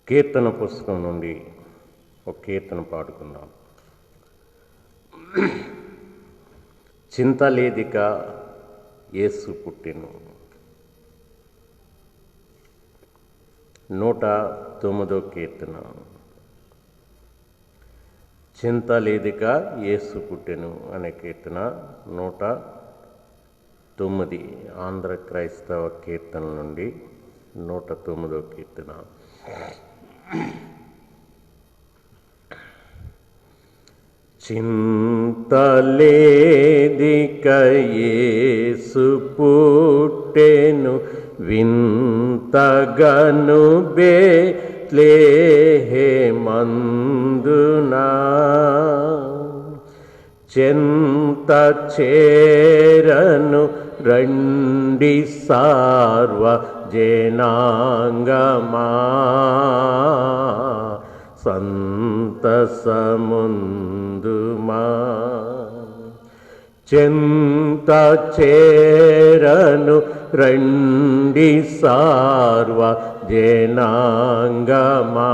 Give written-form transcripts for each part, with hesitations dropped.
కీర్తన పుస్తకం నుండి ఒక కీర్తన పాడుకుందాం. చింతలేదిక యేసు పుట్టెను. 109వ కీర్తన. చింతలేదిక యేసు పుట్టెను అనే కీర్తన 109 ఆంధ్ర క్రైస్తవ కీర్తన నుండి 109వ కీర్తన. చింతలేదిక యేసు పుట్టెను వింతగను బేత్లెహేమందునా, చెంత చేరను రండి సార్వ జనాంగమా, సంతసముందుమా. చెంత చేరను రండి సార్వ జనాంగమా,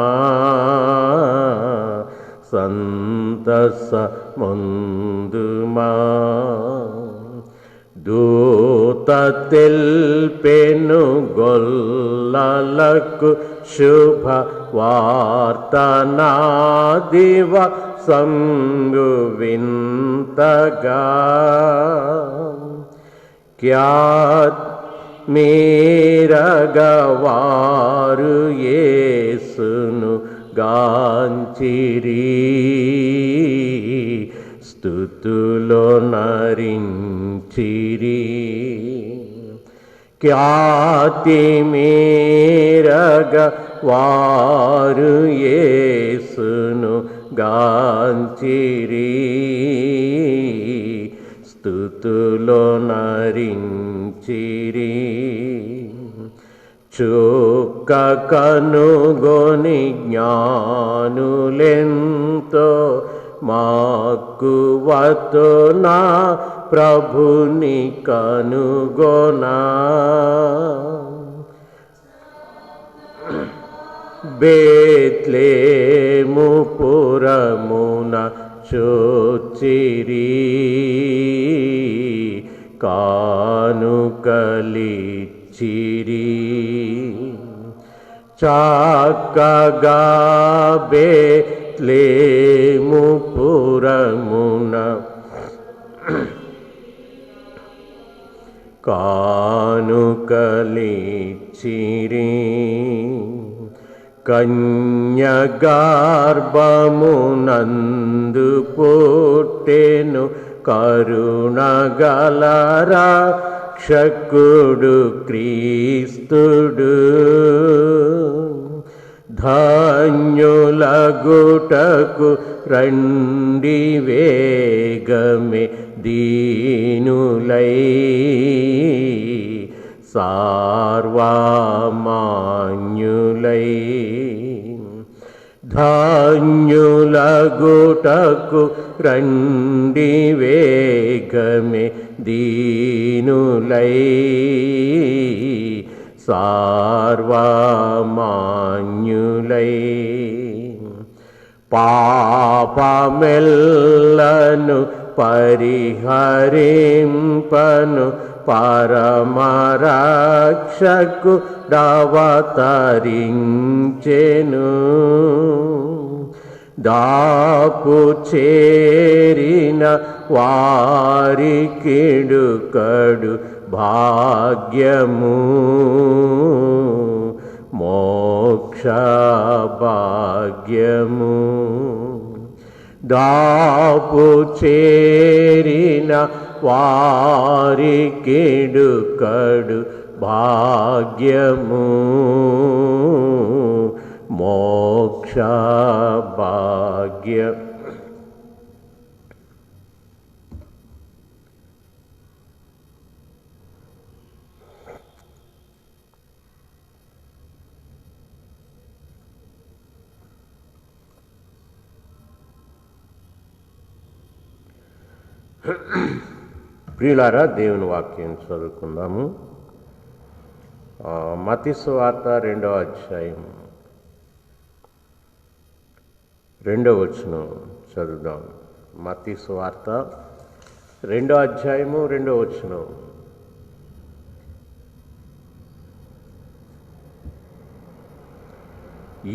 సంతసముందుమా. దూత తెల్పెను గొల్లలకు శుభ వార్త, నా దివ సంగు వింతగా. మీరగవారు యేసును గాంచిరి, స్తుతులో నరించిరి. ఖ్యాతి మీరగవారు యేసును గాంచిరి, స్తుతులో నరించిరి. చుక్క కనుగొని జ్ఞానులెంతో మక్కువతో నా ప్రభుని కనుగొనా. బేత్లెహేము పురమున చొచ్చిరి, కానుకలిచ్చిరి. చక్కగా బేత్లెహేము పురమున కానుకలిచ్చిరి. కన్యగర్భమునందు పుట్టెను కరుణగల రక్షకుడు క్రీస్తుడు. ధన్యులగుటకు రండి వేగమే దీనులై, సార్వమాన్యులై. ధన్యులగుటకు రండి వేగమే దీనులై, సార్వమాన్యులై. పాపమెల్లను పరిహరింపను పరమరక్షకుడవతరించెను. దాపు చేరిన వారికిడుకడు భాగ్యము, మోక్ష భాగ్యము. దాపు చేరిన వారికిడుకడు భాగ్యము, మోక్ష భాగ్యం. ప్రియులారా, దేవుని వాక్యం చదువుకుందాము. మత్తయి సువార్త 2వ అధ్యాయం రెండో వచనం చదువుదాం. మత్తయి సువార్త 2వ అధ్యాయము 2వ వచనం.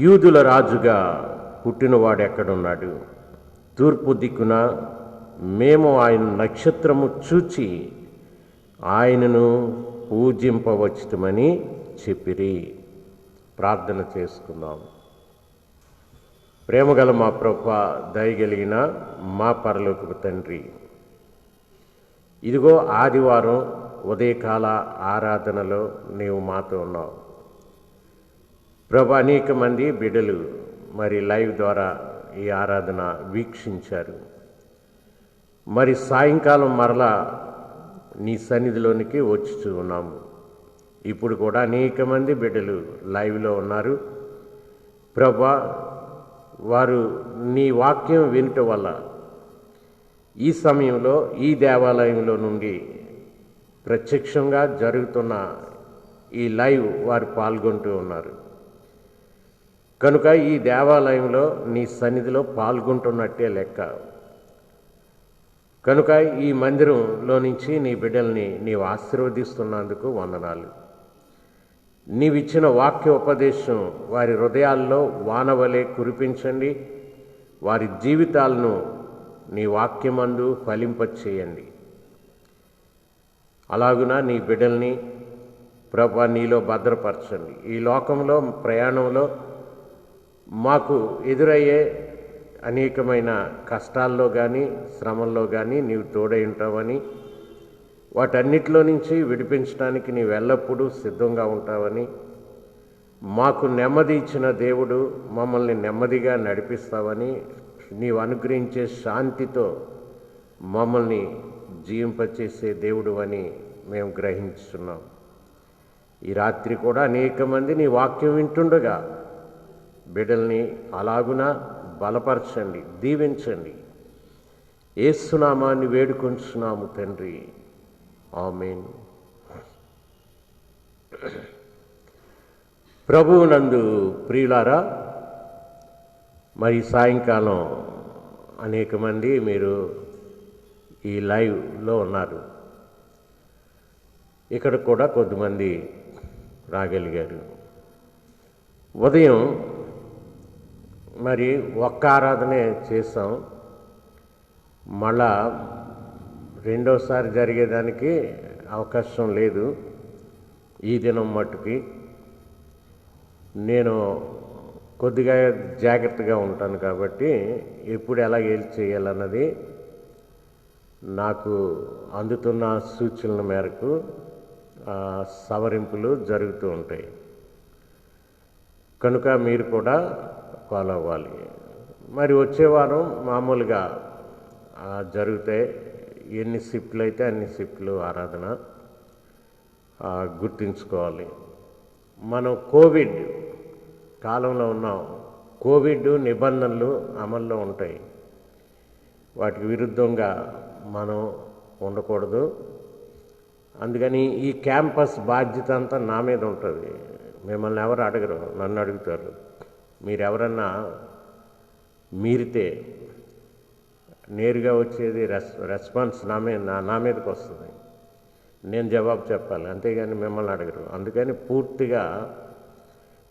యూదుల రాజుగా పుట్టినవాడు ఎక్కడున్నాడు? తూర్పు దిక్కున మేము ఆయన నక్షత్రము చూచి ఆయనను పూజింపవచ్చుమని చెప్పిరి. ప్రార్థన చేసుకుందాం. ప్రేమగల మా ప్రభువా, దయగలిగిన మా పరలోకపు తండ్రి, ఇదిగో ఆదివారం ఉదయకాల ఆరాధనలో నీవు మాతో ఉన్నావు ప్రభు. అనేక మంది బిడ్డలు మరి లైవ్ ద్వారా ఈ ఆరాధన వీక్షించారు. మరి సాయంకాలం మరలా నీ సన్నిధిలోనికి వచ్చి ఉన్నాము. ఇప్పుడు కూడా అనేక మంది బిడ్డలు లైవ్లో ఉన్నారు ప్రభా. వారు నీ వాక్యం వినటం వల్ల ఈ సమయంలో ఈ దేవాలయంలో నుండి ప్రత్యక్షంగా జరుగుతున్న ఈ లైవ్ వారు పాల్గొంటూ ఉన్నారు కనుక ఈ దేవాలయంలో నీ సన్నిధిలో పాల్గొంటున్నట్టే లెక్క. కనుక ఈ మందిరంలో నుంచి నీ బిడ్డల్ని నీవు ఆశీర్వదిస్తున్నందుకు వందనాలు. నీవిచ్చిన వాక్యోపదేశం వారి హృదయాల్లో వానవలే కురిపించండి. వారి జీవితాలను నీ వాక్యమందు ఫలింపచేయండి. అలాగున నీ బిడ్డల్ని ప్రభు నీలో భద్రపరచండి. ఈ లోకంలో ప్రయాణంలో మాకు ఎదురయ్యే అనేకమైన కష్టాల్లో కానీ శ్రమల్లో కానీ నీవు తోడై ఉంటావని, వాటన్నిటిలో నుంచి విడిపించడానికి నీవు ఎల్లప్పుడూ సిద్ధంగా ఉంటావని, మాకు నెమ్మది ఇచ్చిన దేవుడు మమ్మల్ని నెమ్మదిగా నడిపిస్తావని, నీవు అనుగ్రహించే శాంతితో మమ్మల్ని జీవింపచేసే దేవుడు అని మేము గ్రహించున్నాం. ఈ రాత్రి కూడా అనేక మంది నీ వాక్యం వింటుండగా బిడ్డల్ని అలాగున బలపరచండి, దీవించండి. యేసు నామాన్ని వేడుకొంచున్నాము తండ్రి, ఆమేన్. ప్రభువునందు ప్రియులారా, మరి సాయంకాలం అనేక మంది మీరు ఈ లైవ్లో ఉన్నారు. ఇక్కడ కూడా కొద్దిమంది రాగలిగారు. ఉదయం మరి ఒక్క ఆరాధనే చేసాం. మళ్ళా రెండోసారి జరిగేదానికి అవకాశం లేదు. ఈ దినం మట్టుకి నేను కొద్దిగా జాగ్రత్తగా ఉంటాను కాబట్టి ఎప్పుడు ఎలా ఏం చేయాలన్నది నాకు అందుతున్న సూచనల మేరకు సవరింపులు జరుగుతూ ఉంటాయి. కనుక మీరు కూడా ఫాలో అవ్వాలి. మరి వచ్చే వారం మామూలుగా జరుగుతాయి. ఎన్ని షిఫ్ట్లు అయితే అన్ని షిఫ్ట్లు ఆరాధన గుర్తుంచుకోవాలి. మనం కోవిడ్ కాలంలో ఉన్నాం. కోవిడ్ నిబంధనలు అమల్లో ఉంటాయి. వాటికి విరుద్ధంగా మనం ఉండకూడదు. అందుకని ఈ క్యాంపస్ బాధ్యత అంతా నా మీద ఉంటుంది. మిమ్మల్ని ఎవరు అడగరు, నన్ను అడుగుతారు. మీరెవరన్నా మీరితే నేరుగా వచ్చేది రెస్పాన్స్ నా మీదకి వస్తుంది. నేను జవాబు చెప్పాలి, అంతేగాని మిమ్మల్ని అడగరు. అందుకని పూర్తిగా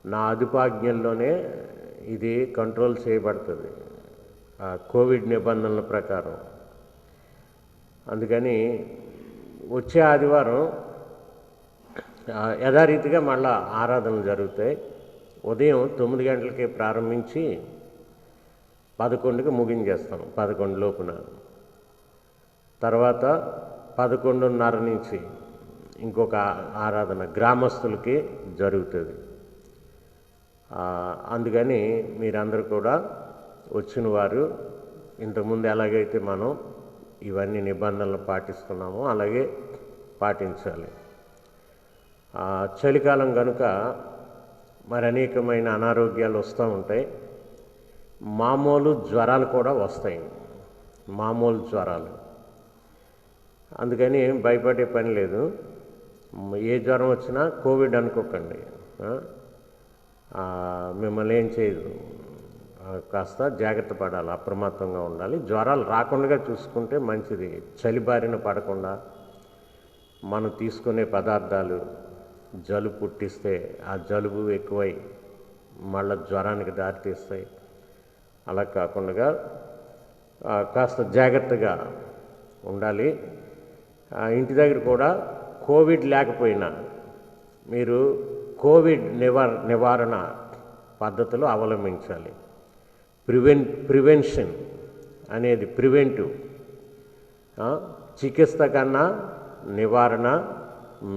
నా అదుపాజ్ఞల్లోనే ఇది కంట్రోల్ చేయబడుతుంది కోవిడ్ నిబంధనల ప్రకారం. అందుకని వచ్చే ఆదివారం యథారీతిగా మళ్ళా ఆరాధనలు జరుగుతాయి. ఉదయం 9 గంటలకే ప్రారంభించి 11కి ముగించేస్తాం. 11 లోపున. తర్వాత 11:30 నుంచి ఇంకొక ఆరాధన గ్రామస్తులకి జరుగుతుంది. అందుకని మీరందరూ కూడా వచ్చిన వారు ఇంతకుముందు ఎలాగైతే మనం ఇవన్నీ నిబంధనలు పాటిస్తున్నామో అలాగే పాటించాలి. చలికాలం కనుక మరి అనేకమైన అనారోగ్యాలు వస్తూ ఉంటాయి. మామూలు జ్వరాలు కూడా వస్తాయి, మామూలు జ్వరాలు. అందుకని భయపడే పని లేదు. ఏ జ్వరం వచ్చినా కోవిడ్ అనుకోకండి, మిమ్మల్ని ఏం చేయదు. కాస్త జాగ్రత్త పడాలి, అప్రమత్తంగా ఉండాలి. జ్వరాలు రాకుండా చూసుకుంటే మంచిది. చలి బారిన పడకుండా మనం తీసుకునే పదార్థాలు జలుబు పుట్టిస్తే ఆ జలుబు ఎక్కువై మళ్ళీ జ్వరానికి దారితీస్తాయి. అలా కాకుండా కాస్త జాగ్రత్తగా ఉండాలి. ఇంటి దగ్గర కూడా కోవిడ్ లేకపోయినా మీరు కోవిడ్ నివారణ పద్ధతులు అవలంబించాలి. ప్రివెన్షన్ అనేది ప్రివెంటివ్, చికిత్స కన్నా నివారణ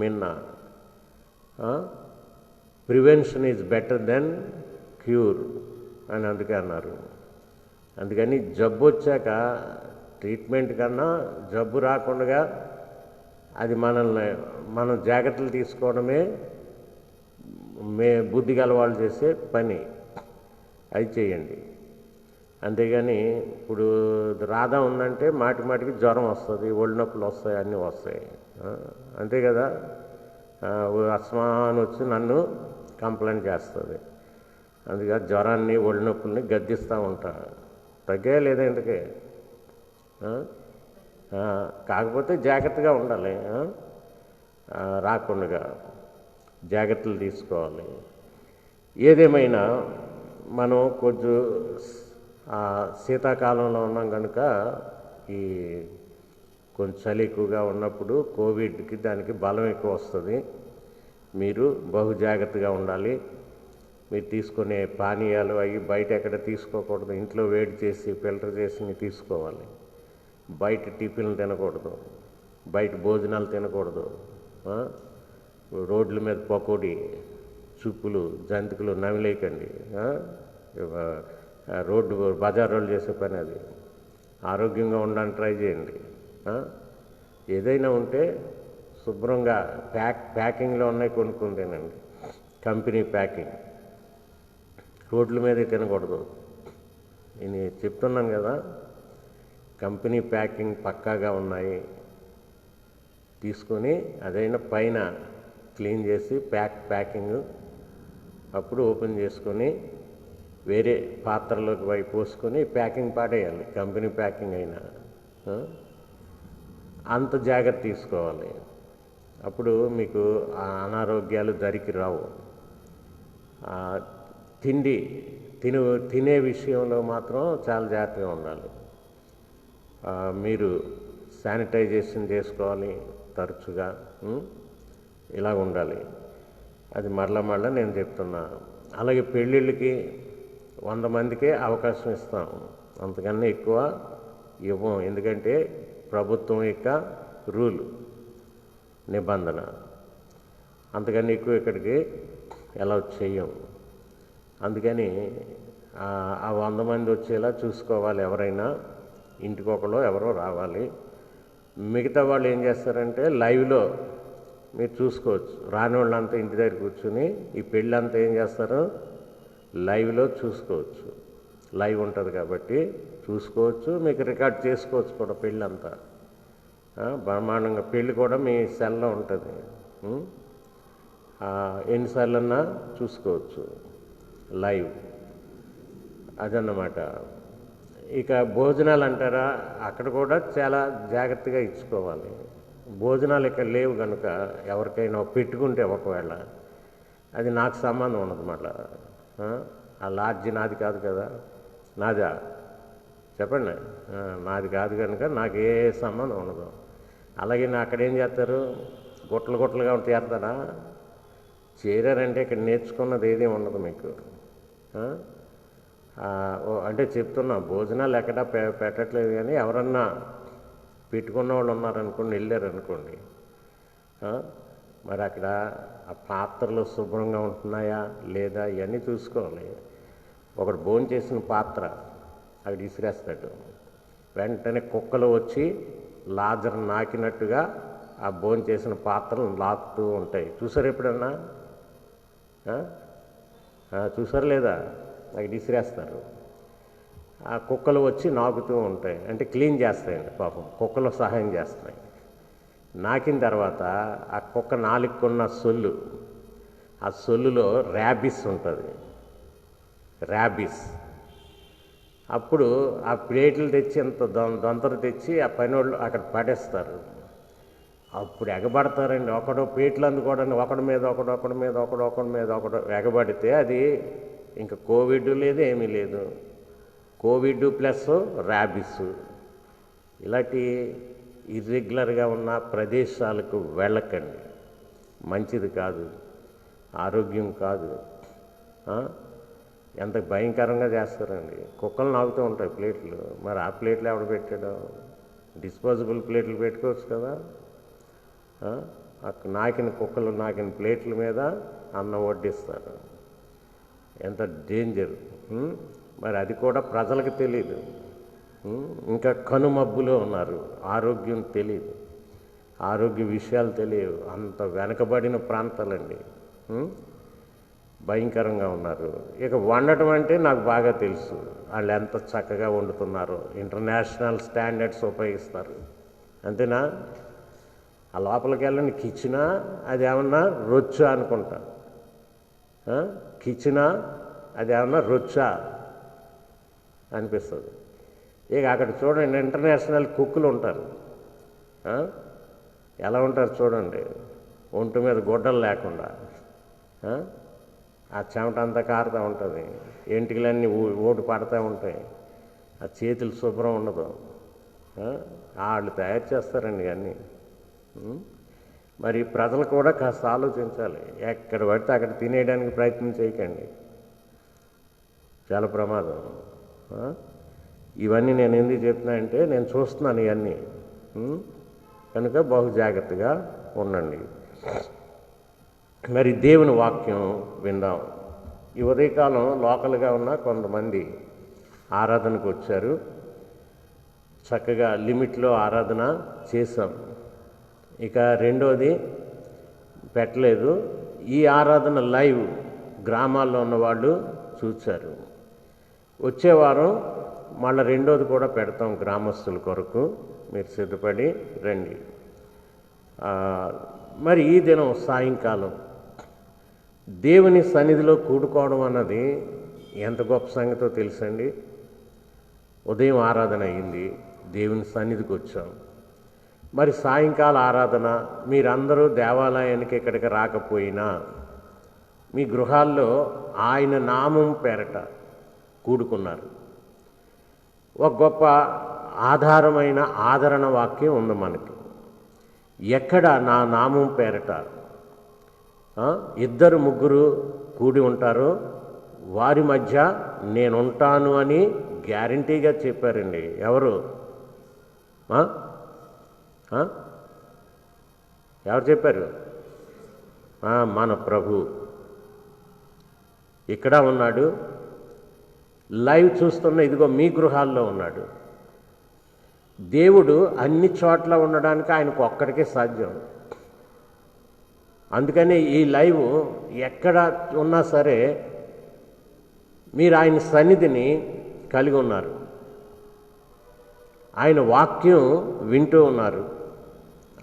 మిన్న. Prevention is better than cure అని అందుకే అన్నారు. అందుకని జబ్బు వచ్చాక ట్రీట్మెంట్ కన్నా జబ్బు రాకుండా అది మనం జాగ్రత్తలు తీసుకోవడమే బుద్ధి గల వాళ్ళు చేసే పని. అది చేయండి. అంతేగాని ఇప్పుడు రాధా ఉందంటే మాటికి జ్వరం వస్తుంది, ఒళ్ళు నొప్పులు వస్తాయి, అన్నీ వస్తాయి. అంతే కదా. అస్మాన్ వచ్చి నన్ను కంప్లైంట్ చేస్తుంది. అందుకే జ్వరాన్ని ఒళ్ళు నొప్పుల్ని గద్దిస్తూ ఉంటా. తగ్గే లేదా ఇంతకే. కాకపోతే జాగ్రత్తగా ఉండాలి. రాకుండా జాగ్రత్తలు తీసుకోవాలి. ఏదేమైనా మనం కొంచెం శీతాకాలంలో ఉన్నాం కనుక ఈ కొంచెం చలి ఎక్కువగా ఉన్నప్పుడు కోవిడ్కి దానికి బలం ఎక్కువ వస్తుంది. మీరు బహు జాగ్రత్తగా ఉండాలి. మీరు తీసుకునే పానీయాలు అవి బయట ఎక్కడ తీసుకోకూడదు. ఇంట్లో వేడి చేసి ఫిల్టర్ చేసి తీసుకోవాలి. బయట టిఫిన్లు తినకూడదు, బయట భోజనాలు తినకూడదు. రోడ్ల మీద పకోడీ, చుప్పులు, జంతికలు నమిలేయకండి. బజార్ రోడ్లు చేసే పని అది. ఆరోగ్యంగా ఉండడానికి ట్రై చేయండి. ఏదైనా ఉంటే శుభ్రంగా ప్యాకింగ్లో ఉన్నాయి కొనుక్కొని తినండి. Company packing. రోడ్ల మీదే తినకూడదు. నేను చెప్తున్నాను కదా, కంపెనీ ప్యాకింగ్ పక్కాగా ఉన్నాయి తీసుకొని అదైనా పైన క్లీన్ చేసి ప్యాకింగ్ అప్పుడు ఓపెన్ చేసుకొని వేరే పాత్రలోకి పోసుకొని ప్యాకింగ్ పాడేయాలి. కంపెనీ ప్యాకింగ్ అయినా అంత జాగ్రత్త తీసుకోవాలి. అప్పుడు మీకు అనారోగ్యాలు దరికి రావు. తినే విషయంలో మాత్రం చాలా జాగ్రత్తగా ఉండాలి. మీరు శానిటైజేషన్ చేసుకోవాలి తరచుగా. ఇలా ఉండాలి. అది మరలా నేను చెప్తున్నా. అలాగే పెళ్ళిళ్ళకి 100 మందికే అవకాశం ఇస్తాం, అంతకన్నా ఎక్కువ ఇవ్వం. ఎందుకంటే ప్రభుత్వం యొక్క రూల్, నిబంధన. అంతకన్నా ఎక్కువ ఇక్కడికి అలౌ చేయం. అందుకని ఆ 100 మంది వచ్చేలా చూసుకోవాలి. ఎవరైనా ఇంటికొకరు ఎవరో రావాలి. మిగతా వాళ్ళు ఏం చేస్తారంటే లైవ్లో మీరు చూసుకోవచ్చు. రాని వాళ్ళంతా ఇంటి దగ్గర కూర్చుని ఈ పెళ్ళంతా ఏం చేస్తారు, లైవ్లో చూసుకోవచ్చు. లైవ్ ఉంటుంది కాబట్టి చూసుకోవచ్చు. మీకు రికార్డ్ చేసుకోవచ్చు కూడా. పెళ్ళంతా బ్రహ్మాండంగా. పెళ్ళి కూడా మీ సెల్లో ఉంటుంది. ఎన్నిసార్లన్నా చూసుకోవచ్చు లైవ్. అదన్నమాట. ఇక భోజనాలు అంటారా, అక్కడ కూడా చాలా జాగ్రత్తగా ఇచ్చుకోవాలి. భోజనాలు ఇక్కడ లేవు కనుక ఎవరికైనా పెట్టుకుంటే ఒకవేళ అది నాకు సంబంధం ఉండదు. మళ్ళా ఆ లాడ్జి నాది కాదు కదా. నాదా చెప్పండి. నాది కాదు కనుక నాకు ఏ సంబంధం ఉండదు. అలాగే నా అక్కడ ఏం చేస్తారు, గుట్టలుగా చేస్తారా. చేరారంటే ఇక్కడ నేర్చుకున్నది ఏదీ ఉండదు మీకు. అంటే చెప్తున్నా, భోజనాలు ఎక్కడా పెట్టట్లేదు. కానీ ఎవరన్నా పెట్టుకున్న వాళ్ళు ఉన్నారనుకోండి, వెళ్ళారనుకోండి, మరి అక్కడ ఆ పాత్రలు శుభ్రంగా ఉంటున్నాయా లేదా ఇవన్నీ చూసుకోవాలి. ఒకడు భోజనం చేసిన పాత్ర అక్కడ ఇసిరేస్తాడు. వెంటనే కుక్కలు వచ్చి లాజర్ నాకినట్టుగా ఆ భోజనం చేసిన పాత్రలు లాగుతూ ఉంటాయి. చూసారు ఎప్పుడన్నా? చూసారు లేదా? అక్కడ ఇసిరేస్తారు. ఆ కుక్కలు వచ్చి నాకుతూ ఉంటాయి. అంటే క్లీన్ చేస్తాయండి పాపం. కుక్కలు సహాయం చేస్తాయి. నాకిన తర్వాత ఆ కుక్క నాలుగుకున్న సొల్లు, ఆ సొల్లులో ర్యాబిస్ ఉంటుంది. ర్యాబిస్ అప్పుడు ఆ ప్లేట్లు తెచ్చి ఇంత దొంతరు తెచ్చి ఆ పనివాళ్ళు అక్కడ పడేస్తారు. అప్పుడు ఎగబడతారండి. ఒకడు ప్లేట్లు అందుకోవడానికి ఒకడి మీద ఒకడు ఎగబడితే అది ఇంకా కోవిడ్ లేదు, ఏమీ లేదు. Covid plus rabies. ఇలాంటి ఇర్రెగ్యులర్గా ఉన్న ప్రదేశాలకు వెళ్ళకండి, మంచిది కాదు, ఆరోగ్యం కాదు. ఎంత భయంకరంగా చేస్తారండి. కుక్కలు నాకుతూ ఉంటాయి ప్లేట్లు. మరి ఆ ప్లేట్లు ఎవడు పెట్టాడు? డిస్పోజబుల్ ప్లేట్లు పెట్టుకోవచ్చు కదా. నాకిన కుక్కలు నాకిన ప్లేట్ల మీద అన్నం వడ్డిస్తారు. ఎంత డేంజర్. మరి అది కూడా ప్రజలకు తెలియదు. ఇంకా కనుమబ్బులో ఉన్నారు, ఆరోగ్యం తెలియదు, ఆరోగ్య విషయాలు తెలియవు. అంత వెనకబడిన ప్రాంతాలండి, భయంకరంగా ఉన్నారు. ఇక వండటం అంటే నాకు బాగా తెలుసు. వాళ్ళు ఎంత చక్కగా వండుతున్నారో, ఇంటర్నేషనల్ స్టాండర్డ్స్ ఉపయోగిస్తారు. అంతేనా? ఆ లోపలికి వెళ్ళండి, కిచెనా అది ఏమన్నా రొచ్చా అనుకుంటా. కిచెనా అది ఏమన్నా రొచ్చా అనిపిస్తుంది. ఇక అక్కడ చూడండి, ఇంటర్నేషనల్ కుక్కులు ఉంటారు. ఎలా ఉంటారు చూడండి, ఒంటి మీద గుడ్డలు లేకుండా, ఆ చెమట అంతా కారుతూ ఉంటుంది, ఎంటికలన్నీ ఓటు పడుతూ ఉంటాయి, ఆ చేతులు శుభ్రం ఉండదు. వాళ్ళు తయారు చేస్తారండి అన్నీ. మరి ప్రజలు కూడా కాస్త ఆలోచించాలి. ఎక్కడ పడితే అక్కడ తినేయడానికి ప్రయత్నం చేయకండి, చాలా ప్రమాదం. ఇవన్నీ నేను ఎందుకు చెప్తున్నా అంటే, నేను చూస్తున్నాను ఇవన్నీ. కనుక బహు జాగ్రత్తగా ఉండండి. మరి దేవుని వాక్యం విందాం. ఈ ఉదయకాలం లోకల్గా ఉన్న కొంతమంది ఆరాధనకు వచ్చారు. చక్కగా లిమిట్లో ఆరాధన చేశాం. ఇక రెండోది పెట్టలేదు. ఈ ఆరాధన లైవ్ గ్రామాల్లో ఉన్నవాళ్ళు చూశారు. వచ్చే వారం మళ్ళీ రెండోది కూడా పెడతాం గ్రామస్తుల కొరకు. మీరు సిద్ధపడి రండి. మరి ఈ దినం సాయంకాలం దేవుని సన్నిధిలో కూడుకోవడం అన్నది ఎంత గొప్ప సంగతో తెలుసండి. ఉదయం ఆరాధన అయింది, దేవుని సన్నిధికి వచ్చాం. మరి సాయంకాల ఆరాధన మీరందరూ దేవాలయానికి ఇక్కడికి రాకపోయినా మీ గృహాల్లో ఆయన నామం పేరట కూడుకున్నారు. ఒక గొప్ప ఆధారమైన ఆదరణ వాక్యం ఉంది మనకి. ఎక్కడ నా నామం పేరట ఇద్దరు ముగ్గురు కూడి ఉంటారో వారి మధ్య నేనుంటాను అని గ్యారంటీగా చెప్పారండి. ఎవరు ఎవరు చెప్పారు? మన ప్రభు ఇక్కడ ఉన్నాడు. లైవ్ చూస్తున్న ఇదిగో మీ గృహాల్లో ఉన్నాడు. దేవుడు అన్ని చోట్ల ఉండడానికి ఆయనకు ఒక్కడికే సాధ్యం. అందుకని ఈ లైవ్ ఎక్కడ ఉన్నా సరే మీరు ఆయన సన్నిధిని కలిగి ఉన్నారు, ఆయన వాక్యం వింటూ ఉన్నారు,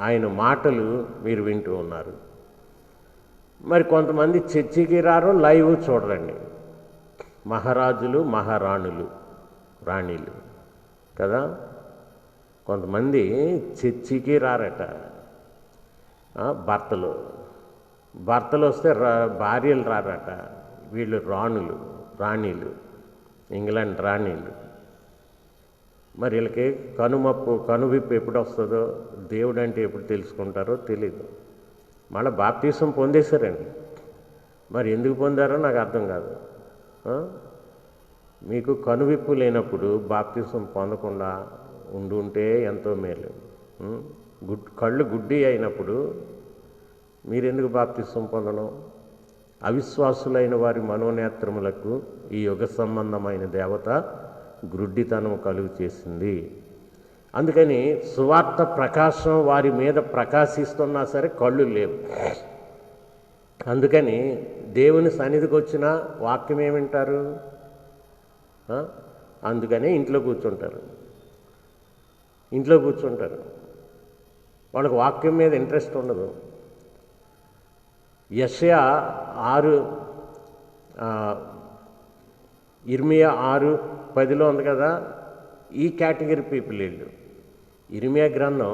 ఆయన మాటలు మీరు వింటూ ఉన్నారు. మరి కొంతమంది చర్చికి రారు, లైవ్ చూడరండి. మహారాజులు మహారాణులు రాణిలు కదా. కొంతమంది చర్చికి రారట. భర్తలు వస్తే భార్యలు రారట. వీళ్ళు రాణిలు, ఇంగ్లాండ్ రాణిలు. మరి వీళ్ళకి కనువిప్పు ఎప్పుడు వస్తుందో, దేవుడు అంటే ఎప్పుడు తెలుసుకుంటారో తెలీదు. మళ్ళీ బాప్తీసం పొందేశారండి. మరి ఎందుకు పొందారో నాకు అర్థం కాదు. మీకు కనువిప్పు లేనప్పుడు బాప్తీసం పొందకుండా ఉంటే ఎంతో మేలు. కళ్ళు గుడ్డి అయినప్పుడు మీరెందుకు బాప్తీసం పొందడం? అవిశ్వాసులైన వారి మనోనేత్రములకు ఈ యుగ సంబంధమైన దేవత గ్రుడ్డితనం కలుగు చేసింది. అందుకని సువార్త ప్రకాశం వారి మీద ప్రకాశిస్తున్నా సరే కళ్ళు లేవు. అందుకని దేవుని సన్నిధికి వచ్చిన వాక్యం ఏమింటారు? అందుకని ఇంట్లో కూర్చుంటారు. వాళ్ళకి వాక్యం మీద ఇంట్రెస్ట్ ఉండదు. యెషయా ఇర్మియా 6:10 ఉంది కదా, ఈ కేటగిరీ పీపుల్ వీళ్ళు. ఇర్మియా గ్రంథం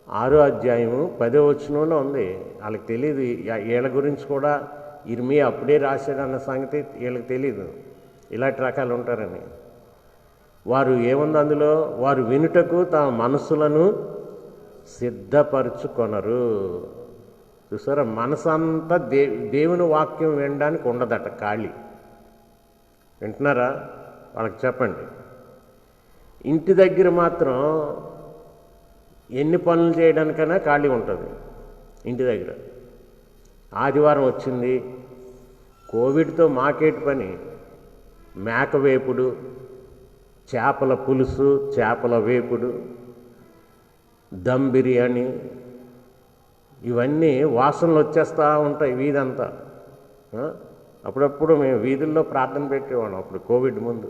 6వ అధ్యాయము 10వ వచనంలో ఉంది. వాళ్ళకి తెలియదు వీళ్ళ గురించి కూడా ఇర్మియా అప్పుడే రాశాడన్న సంగతి వీళ్ళకి తెలియదు, ఇలాంటి రకాలు ఉంటారని. వారు ఏముంది అందులో, వారు వినుటకు తమ మనస్సులను సిద్ధపరచుకొనరు. చూసారా, మనసంతా దేవుని వాక్యం వినడానికి ఉండదట, ఖాళీ. వింటున్నారా? వాళ్ళకి చెప్పండి. ఇంటి దగ్గర మాత్రం ఎన్ని పనులు చేయడానికైనా ఖాళీ ఉంటుంది. ఇంటి దగ్గర ఆదివారం వచ్చింది, కోవిడ్తో మాకేటి పని, మేక వేపుడు, చేపల పులుసు, చేపల వేపుడు, దమ్ బిర్యానీ, ఇవన్నీ వాసనలు వచ్చేస్తూ ఉంటాయి వీధంతా. అప్పుడప్పుడు మేము వీధుల్లో ప్రార్థన పెట్టేవాళ్ళం అప్పుడు కోవిడ్ ముందు.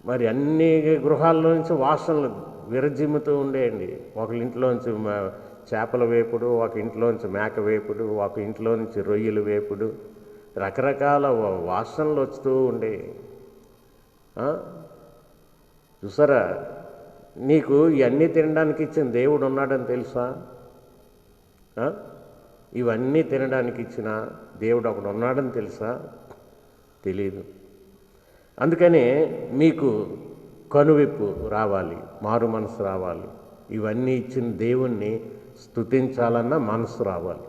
మరి అన్ని గృహాల్లో నుంచి వాసనలు విరజిమ్ముతూ ఉండేయండి. ఒక ఇంట్లోంచి చేపల వేపుడు, ఒక ఇంట్లోంచి మేక వేపుడు, ఒక ఇంట్లో నుంచి రొయ్యలు వేపుడు, రకరకాల వాసనలు వస్తూ ఉండే. చూసారా, నీకు ఇవన్నీ తినడానికి ఇచ్చిన దేవుడు ఉన్నాడని తెలుసా? ఇవన్నీ తినడానికి ఇచ్చిన దేవుడు ఒకడు ఉన్నాడని తెలుసా? తెలీదు. అందుకని మీకు కనువిప్పు రావాలి, మారు మనసు రావాలి. ఇవన్నీ ఇచ్చిన దేవుణ్ణి స్తుతించాలన్న మనసు రావాలి.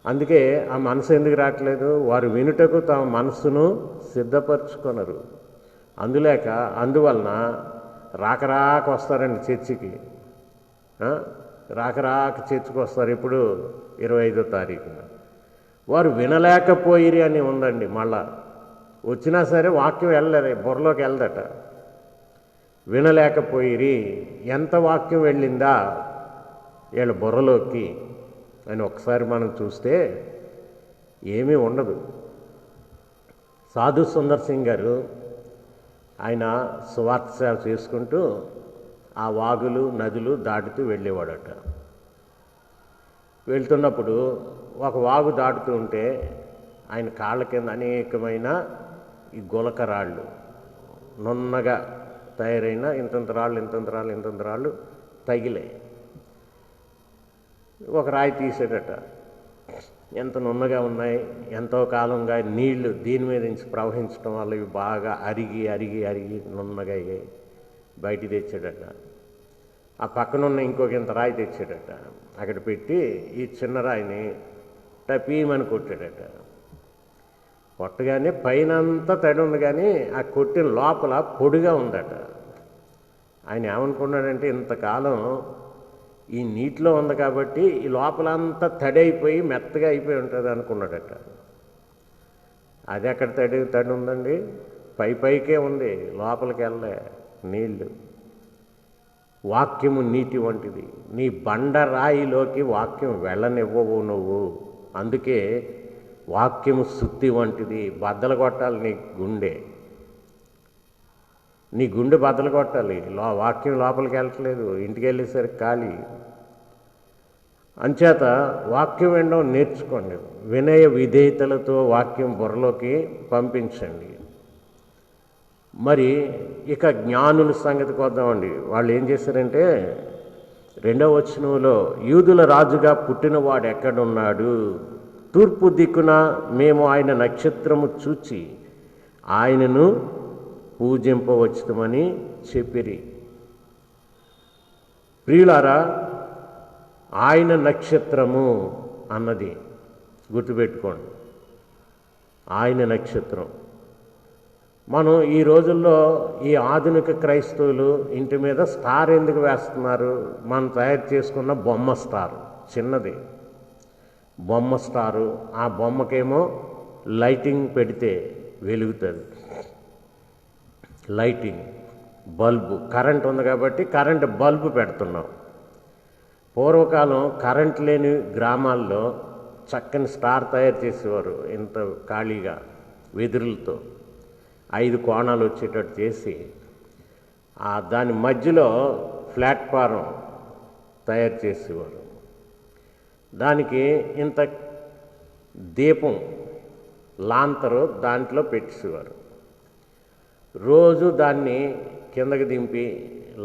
అందుకే ఆ మనసు ఎందుకు రావట్లేదు? వారు వినుటకు తమ మనసును సిద్ధపరచుకొనరు. అందువలన రాక వస్తారండి చర్చికి. రాక చర్చికి వస్తారు. ఇప్పుడు 25వ తారీఖున. వారు వినలేకపోయిరి అని ఉందండి. మళ్ళా వచ్చినా సరే వాక్యం వెళ్ళలే, బుర్రలోకి వెళ్ళదట. వినలేకపోయిరి. ఎంత వాక్యం వెళ్ళిందా వీళ్ళ బుర్రలోకి అని ఒకసారి మనం చూస్తే ఏమీ ఉండదు. సాధు సుందర్ సింగ్ గారు ఆయన సువార్త సేవ చేసుకుంటూ ఆ వాగులు నదులు దాటుతూ వెళ్ళేవాడట. వెళ్తున్నప్పుడు ఒక వాగు దాటుతూ ఉంటే ఆయన కాళ్ళ కింద అనేకమైన ఈ గులక రాళ్ళు, నున్నగా తయారైన ఇంతంత రాళ్ళు తగిలాయి. ఒక రాయి తీసేటట. ఎంత నున్నగా ఉన్నాయి, ఎంతో కాలంగా నీళ్లు దీని మీద నుంచి ప్రవహించడం వల్ల ఇవి బాగా అరిగి నున్నగా అయ్యాయి. బయటికి తెచ్చాడట. ఆ పక్కనున్న ఇంకొక ఇంత రాయి తెచ్చాడట. అక్కడ పెట్టి ఈ చిన్న రాయిని టపీమని కొట్టాడట. కొట్టగానే పైన అంతా తడి ఉంది, కానీ ఆ కొట్టిన లోపల పొడిగా ఉందట. ఆయన ఏమనుకున్నాడంటే ఇంతకాలం ఈ నీటిలో ఉంది కాబట్టి ఈ లోపలంతా తడి అయిపోయి మెత్తగా అయిపోయి ఉంటుంది అనుకున్నాడట. అది ఎక్కడ తడి ఉందండి? పైకే ఉంది, లోపలికి వెళ్ళే నీళ్ళు. వాక్యము నీటి వంటిది. నీ బండరాయిలోకి వాక్యం వెళ్ళనివ్వవు నువ్వు. అందుకే వాక్యము సుత్తి వంటిది. బద్దలు కొట్టాలి నీ గుండె బద్దలు కొట్టాలి. వాక్యం లోపలికి వెళ్ళట్లేదు, ఇంటికి వెళ్ళేసరికి ఖాళీ. అంచేత వాక్యం వినడం నేర్చుకోండి. వినయ విధేయతలతో వాక్యం బుర్రలోకి పంపించండి. మరి ఇక జ్ఞానుల సంగతికి వద్దామండి. వాళ్ళు ఏం చేశారంటే 2వ వచనంలో యూదుల రాజుగా పుట్టినవాడు ఎక్కడున్నాడు? తూర్పు దిక్కున మేము ఆయన నక్షత్రము చూచి ఆయనను పూజింపవచ్చుమని చెప్పిరి. ప్రియులారా, ఆయన నక్షత్రము అన్నది గుర్తుపెట్టుకోండి. ఆయన నక్షత్రం. మనం ఈ రోజుల్లో ఈ ఆధునిక క్రైస్తవులు ఇంటి మీద స్టార్ ఎందుకు వేస్తున్నారు? మనం తయారు చేసుకున్న బొమ్మ స్టార్, చిన్నది బొమ్మ స్టారు. ఆ బొమ్మకేమో లైటింగ్ పెడితే వెలుగుతుంది. లైటింగ్ బల్బు, కరెంట్ ఉంది కాబట్టి కరెంట్ బల్బు పెడుతున్నాం. పూర్వకాలం కరెంట్ లేని గ్రామాల్లో చక్కని స్టార్ తయారు చేసేవారు. ఇంత ఖాళీగా వెదురులతో 5 కోణాలు వచ్చేటట్టు చేసి దాని మధ్యలో ప్లాట్ఫారం తయారు చేసేవారు. దానికి ఇంత దీపం లాంతరు దాంట్లో పెట్టేసేవారు. రోజు దాన్ని కిందకి దింపి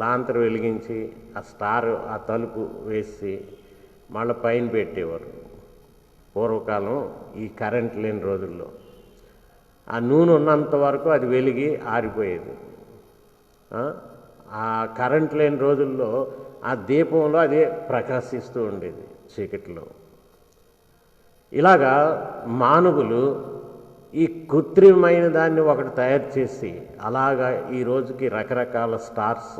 లాంతరు వెలిగించి ఆ స్టార్ ఆ తలుపు వేసి మళ్ళీ పైన పెట్టేవారు. పూర్వకాలం ఈ కరెంట్ లేని రోజుల్లో ఆ నూనె ఉన్నంత వరకు అది వెలిగి ఆరిపోయేది. ఆ కరెంట్ లేని రోజుల్లో ఆ దీపంలో అదే ప్రకాశిస్తూ ఉండేది చీకటిలో. ఇలాగా మానవులు ఈ కృత్రిమైన దాన్ని ఒకటి తయారు చేసి అలాగా ఈ రోజుకి రకరకాల స్టార్స్,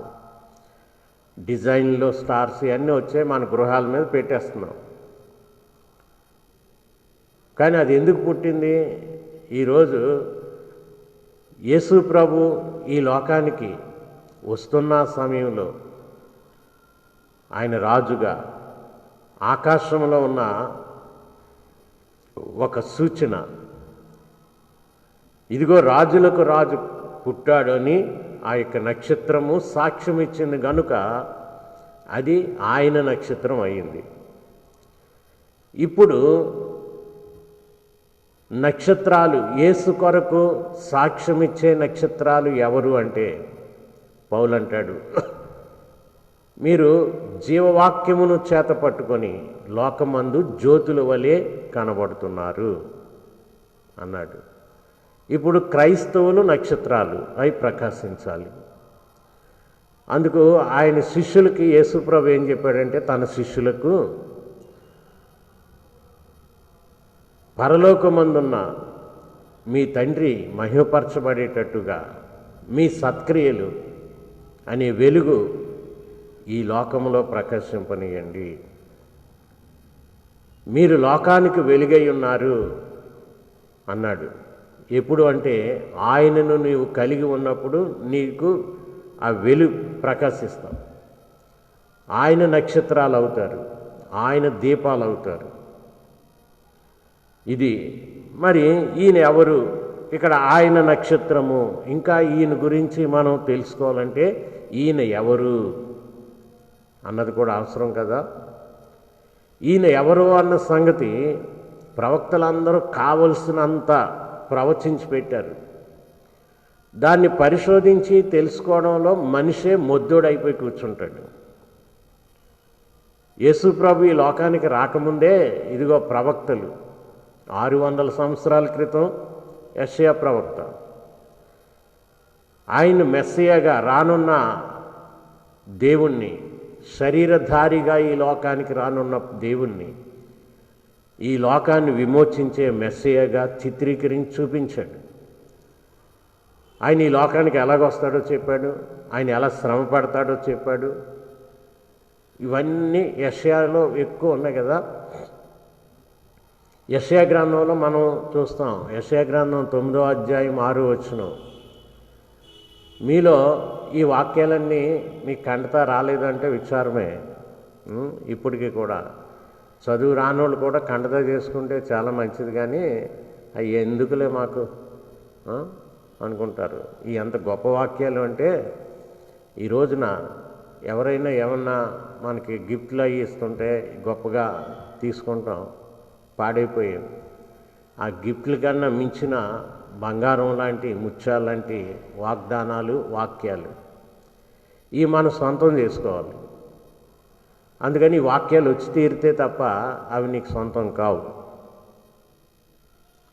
డిజైన్లో స్టార్స్ ఇవన్నీ వచ్చాయి, మన గృహాల మీద పెట్టేస్తున్నాం. కానీ అది ఎందుకు పుట్టింది? ఈరోజు యేసు ప్రభు ఈ లోకానికి వస్తున్న సమయంలో ఆయన రాజుగా ఆకాశంలో ఉన్న ఒక సూచన, ఇదిగో రాజులకు రాజు పుట్టాడు అని ఆ యొక్క నక్షత్రము సాక్ష్యం ఇచ్చింది గనుక అది ఆయన నక్షత్రం అయింది. ఇప్పుడు నక్షత్రాలు యేసు కొరకు సాక్ష్యం ఇచ్చే నక్షత్రాలు ఎవరు అంటే పౌలు అంటాడు, మీరు జీవవాక్యమును చేత పట్టుకొని లోకమందు జ్యోతుల వలె కనబడుతున్నారు అన్నాడు. ఇప్పుడు క్రైస్తవులు నక్షత్రాలు అవి ప్రకాశించాలి. అందుకు ఆయన శిష్యులకి యేసుప్రభు ఏం చెప్పాడంటే, తన శిష్యులకు పరలోకమందున్న మీ తండ్రి మహిమపరచబడేటట్టుగా మీ సత్క్రియలు అనే వెలుగు ఈ లోకంలో ప్రకాశింపనీయండి. మీరు లోకానికి వెలుగై ఉన్నారు అన్నాడు. ఎప్పుడు అంటే ఆయనను నీవు కలిగి ఉన్నప్పుడు నీకు ఆ వెలుగు ప్రకాశిస్తాం. ఆయన నక్షత్రాలు అవుతారు, ఆయన దీపాలు అవుతారు. ఇది మరి ఈయన ఎవరు? ఇక్కడ ఆయన నక్షత్రము. ఇంకా ఈయన గురించి మనం తెలుసుకోవాలంటే ఈయన ఎవరు అన్నది కూడా అవసరం కదా. ఈయన ఎవరు అన్న సంగతి ప్రవక్తలందరూ కావలసినంత ప్రవచించి పెట్టారు. దాన్ని పరిశోధించి తెలుసుకోవడంలో మనిషే మొద్దుడైపోయి కూర్చుంటాడు. యేసు ప్రభు ఈ లోకానికి రాకముందే ఇదిగో ప్రవక్తలు 600 సంవత్సరాల క్రితం యెషయా ప్రవక్త ఆయన మెస్సియాగా రానున్న దేవుణ్ణి, శరీరధారిగా ఈ లోకానికి రానున్న దేవుణ్ణి, ఈ లోకాన్ని విమోచించే మెస్సియాగా చిత్రీకరించి చూపించాడు. ఆయన ఈ లోకానికి ఎలాగొస్తాడో చెప్పాడు, ఆయన ఎలా శ్రమ పడతాడో చెప్పాడు. ఇవన్నీ యెషయాలో ఎక్కువ ఉన్నాయి కదా. యెషయా గ్రంథంలో మనం చూస్తాం. యెషయా గ్రంథం 9వ అధ్యాయం 6వ వచనం, మీలో ఈ వాక్యాలన్నీ మీకు కంటతా రాలేదంటే విచారమే. ఇప్పటికీ కూడా చదువు రానోళ్ళు కూడా కంటతా చేసుకుంటే చాలా మంచిది, కానీ అవి ఎందుకులే మాకు అనుకుంటారు. ఈ ఎంత గొప్ప వాక్యాలు అంటే ఈ రోజున ఎవరైనా ఏమన్నా మనకి గిఫ్ట్లు అవి ఇస్తుంటే గొప్పగా తీసుకుంటాం, పాడైపోయాం. ఆ గిఫ్ట్ల కన్నా మించిన బంగారం లాంటి, ముత్యాలు లాంటి వాగ్దానాలు, వాక్యాలు ఇవి మనం సొంతం చేసుకోవాలి. అందుకని ఈ వాక్యాలు వచ్చి తీరితే తప్ప అవి నీకు సొంతం కావు.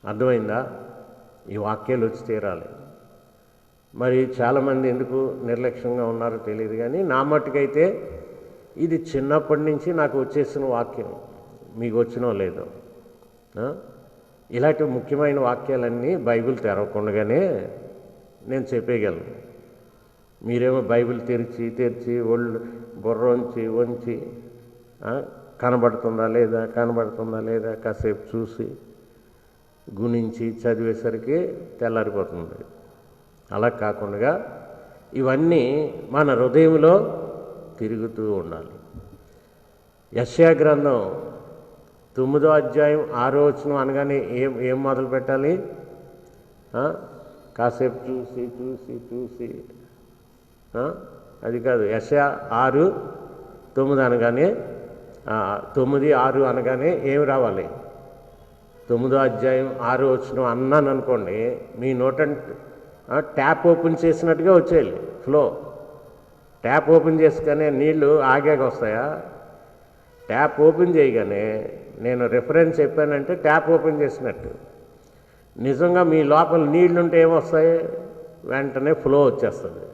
అర్థమైందా? ఈ వాక్యాలు వచ్చి తీరాలి. మరి చాలామంది ఎందుకు నిర్లక్ష్యంగా ఉన్నారో తెలియదు, కానీ నా మట్టుకైతే ఇది చిన్నప్పటి నుంచి నాకు వచ్చేసిన వాక్యం. మీకు వచ్చినో లేదో. ఇలాంటి ముఖ్యమైన వాక్యాలన్నీ బైబిల్ తెరవకుండానే నేను చెప్పేయగలను. మీరేమో బైబిల్ తెరిచి ఒళ్ళు బుర్రోంచి వంచి కనబడుతుందా లేదా కాసేపు చూసి గుణించి చదివేసరికి తెల్లారిపోతుంది. అలా కాకుండా ఇవన్నీ మన హృదయంలో తిరుగుతూ ఉండాలి. యెషయా గ్రంథం 9వ అధ్యాయం 6వ వచనం అనగానే ఏం మొదలు పెట్టాలి? కాసేపు చూసి అది కాదు. యెషయా 6:9 అనగానే 9:6 అనగానే ఏమి రావాలి? 9వ అధ్యాయం 6వ వచనం అన్నాను అనుకోండి, మీ ట్యాప్ ఓపెన్ చేసినట్టుగా వచ్చేయాలి ఫ్లో. ట్యాప్ ఓపెన్ చేసుకనే నీళ్లు ఆగాక వస్తాయా? ట్యాప్ ఓపెన్ చేయగానే నేను రిఫరెన్స్ చెప్పానంటే ట్యాప్ ఓపెన్ చేసినట్టు. నిజంగా మీ లోపల నీళ్లుంటే ఏమొస్తాయి? వెంటనే ఫ్లో వచ్చేస్తుంది.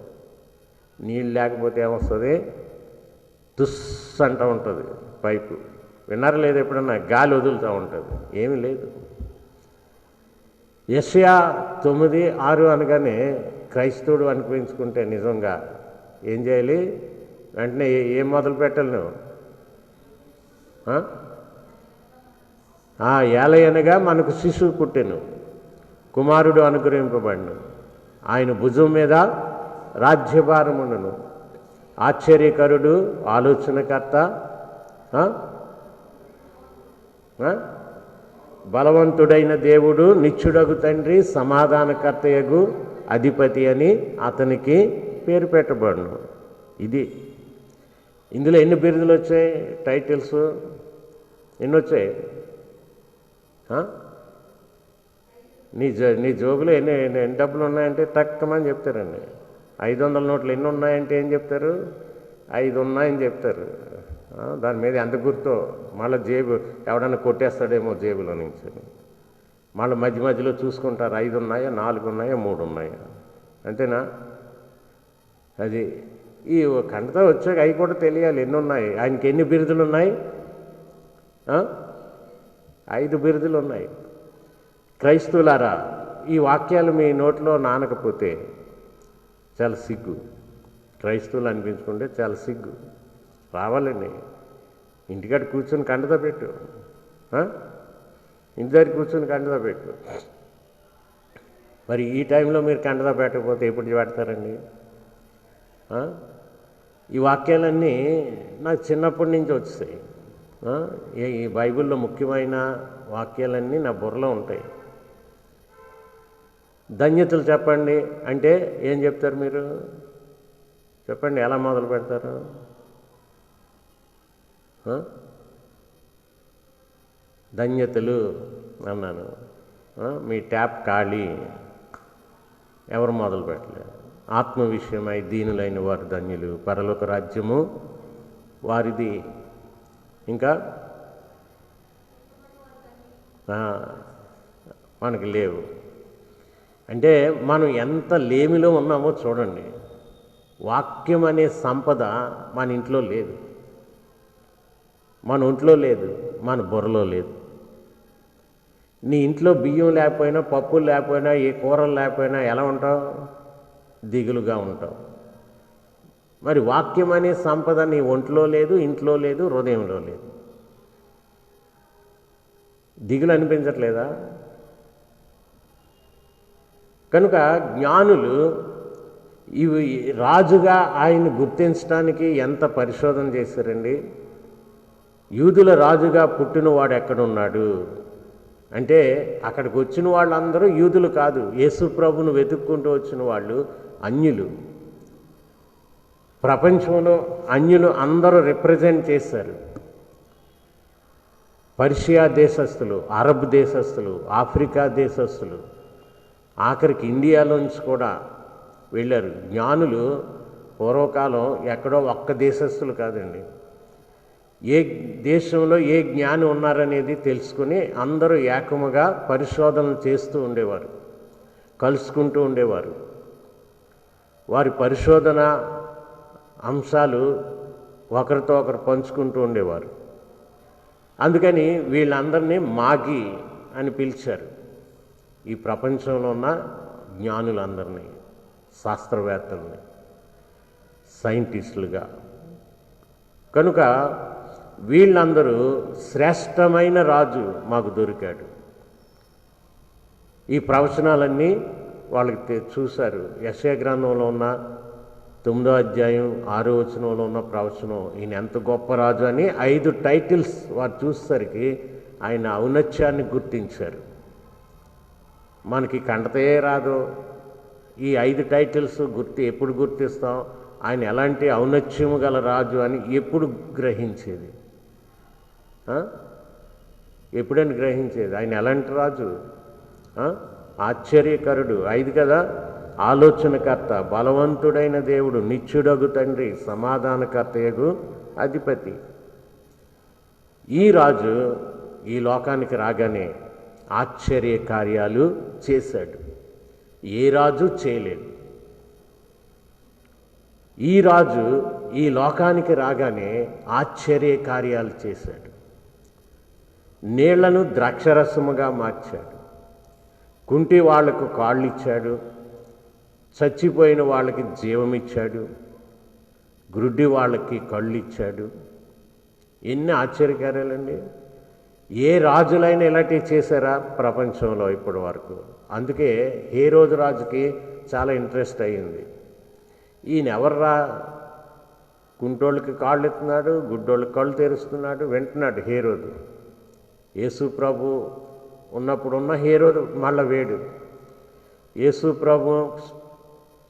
నీళ్ళు లేకపోతే ఏమొస్తుంది? తుస్ అంటూ ఉంటుంది పైపు. విన్నారా లేదు ఎప్పుడన్నా? గాలి వదులుతూ ఉంటుంది, ఏమీ లేదు. యెషయా 9:6 అనగానే క్రైస్తవుడు అనిపించుకుంటే నిజంగా ఏం చేయాలి? వెంటనే ఏం మొదలు పెట్టాలి నువ్వు? ఏలయనగా మనకు శిశువు పుట్టెను, కుమారుడు అనుగ్రహింపబడిను, ఆయన భుజం మీద రాజ్యభారముండును, ఆశ్చర్యకరుడు, ఆలోచనకర్త, బలవంతుడైన దేవుడు, నిత్యుడగు తండ్రి, సమాధానకర్తయగు అధిపతి అని అతనికి పేరు పెట్టబడును. ఇది ఇందులో ఎన్ని బిరుదులు వచ్చాయి? టైటిల్స్ ఎన్ని వచ్చాయి? నీ జోబులో ఎన్ని డబ్బులు ఉన్నాయంటే తక్కువని చెప్తారండి. 500 నోట్లు ఎన్ని ఉన్నాయంటే ఏం చెప్తారు? 5 ఉన్నాయని చెప్తారు. దాని మీద ఎంత గుర్తో మళ్ళీ జేబు ఎవడన్నా కొట్టేస్తాడేమో జేబులో నుంచి. మళ్ళీ మధ్య మధ్యలో చూసుకుంటారు, 5 ఉన్నాయా, 4 ఉన్నాయా, 3 ఉన్నాయా, అంతేనా? అది ఈ కంటతో వచ్చాక అవి కూడా తెలియాలి ఎన్ని ఉన్నాయి. ఆయనకి ఎన్ని బిరుదులు ఉన్నాయి? 5 బిరుదులు ఉన్నాయి. క్రైస్తవులారా, ఈ వాక్యాలు మీ నోట్లో నానకపోతే చాలా సిగ్గు. క్రైస్తవులు అనిపించుకుంటే చాలా సిగ్గు. రావాలండి, ఇంటికాడ కూర్చొని కంటతో పెట్టు, ఇంటి దగ్గర కూర్చొని కంటతో పెట్టు. మరి ఈ టైంలో మీరు కంటతో పెట్టకపోతే ఎప్పుడు పెడతారండి? ఈ వాక్యాలన్నీ నాకు చిన్నప్పటి నుంచి వచ్చాయి. ఈ బైబిల్లో ముఖ్యమైన వాక్యాలన్నీ నా బుర్రలో ఉంటాయి. ధన్యతలు చెప్పండి అంటే ఏం చెప్తారు మీరు? చెప్పండి, ఎలా మొదలు పెడతారు? ధన్యతలు అన్నాను, మీ ట్యాప్ ఖాళీ. ఎవరు మొదలు పెట్టలేదు? ఆత్మ విషయమై దీనులైన వారు ధన్యులు, పరలోక రాజ్యము వారిది. ఇంకా మనకి లేవు. అంటే మనం ఎంత లేమిలో ఉన్నామో చూడండి. వాక్యం అనే సంపద మన ఇంట్లో లేదు, మన ఒంట్లో లేదు, మన బుర్రలో లేదు. నీ ఇంట్లో బియ్యం లేకపోయినా, పప్పులు లేకపోయినా, ఏ కూరలు లేకపోయినా ఎలా ఉంటావు? దిగులుగా ఉంటావు. మరి వాక్యం అనే సంపద నీ ఒంట్లో లేదు, ఇంట్లో లేదు, హృదయంలో లేదు. దిగులు అనిపించట్లేదా? కనుక జ్ఞానులు ఇవి రాజుగా ఆయన్ని గుర్తించడానికి ఎంత పరిశోధన చేశారండి. యూదుల రాజుగా పుట్టినవాడు ఎక్కడున్నాడు అంటే అక్కడికి వచ్చిన వాళ్ళందరూ యూదులు కాదు. యేసు ప్రభువును వెతుక్కుంటూ వచ్చిన వాళ్ళు అన్యులు. ప్రపంచంలో అన్యులు అందరూ రిప్రజెంట్ చేశారు. పర్షియా దేశస్థులు, అరబ్ దేశస్థులు, ఆఫ్రికా దేశస్థులు, ఆఖరికి ఇండియాలోంచి కూడా వెళ్ళారు. జ్ఞానులు పూర్వకాలం ఎక్కడో ఒక్క దేశస్థులు కాదండి, ఏ దేశంలో ఏ జ్ఞాని ఉన్నారనేది తెలుసుకుని అందరూ ఏకముగా పరిశోధనలు చేస్తూ ఉండేవారు, కలుసుకుంటూ ఉండేవారు. వారి పరిశోధన అంశాలు ఒకరితో ఒకరు పంచుకుంటూ ఉండేవారు. అందుకని వీళ్ళందరినీ మాగి అని పిలిచారు. ఈ ప్రపంచంలో ఉన్న జ్ఞానులందరినీ, శాస్త్రవేత్తల్ని, సైంటిస్టులుగా. కనుక వీళ్ళందరూ శ్రేష్టమైన రాజు మాకు దొరికాడు. ఈ ప్రవచనాలన్నీ వాళ్ళకి చూశారు. యెషయా గ్రంథంలో ఉన్న 9వ అధ్యాయం 6వ వచనంలో ఉన్న ప్రవచనం, ఈయన ఎంత గొప్ప రాజు అని 5 టైటిల్స్ వారు చూసేసరికి ఆయన ఔన్నత్యాన్ని గుర్తించారు. మనకి కంటతే రాదు. ఈ 5 టైటిల్స్ ఎప్పుడు గుర్తిస్తాం? ఆయన ఎలాంటి ఔన్నత్యము గల రాజు అని ఎప్పుడు గ్రహించేది? ఎప్పుడైనా గ్రహించేది. ఆయన ఎలాంటి రాజు? ఆశ్చర్యకరుడు 5 కదా, ఆలోచనకర్త, బలవంతుడైన దేవుడు, నిత్యుడగు తండ్రి, సమాధానకర్తయగు అధిపతి. ఈ రాజు ఈ లోకానికి రాగానే ఆశ్చర్య కార్యాలు చేశాడు. ఏ రాజు చేయలేదు. ఈ రాజు ఈ లోకానికి రాగానే ఆశ్చర్య కార్యాలు చేశాడు. నీళ్లను ద్రాక్షరసముగా మార్చాడు. కుంటి వాళ్లకు కాళ్ళు ఇచ్చాడు. చచ్చిపోయిన వాళ్ళకి జీవమిచ్చాడు. గ్రుడ్డి వాళ్ళకి కళ్ళు ఇచ్చాడు. ఎన్ని ఆశ్చర్యకార్యాలండి! ఏ రాజులైనా ఇలాంటివి చేశారా ప్రపంచంలో ఇప్పటి వరకు? అందుకే హేరోదు రాజుకి చాలా ఇంట్రెస్ట్ అయ్యింది. ఈయన ఎవర్రా, కుంటోళ్ళకి కాళ్ళు ఎత్తున్నాడు, గుడ్డోళ్ళకి కళ్ళు తెరుస్తున్నాడు, వింటున్నాడు హేరోదు. యేసు ప్రభు ఉన్నప్పుడున్న హేరోదు మళ్ళా వేడు. యేసు ప్రభు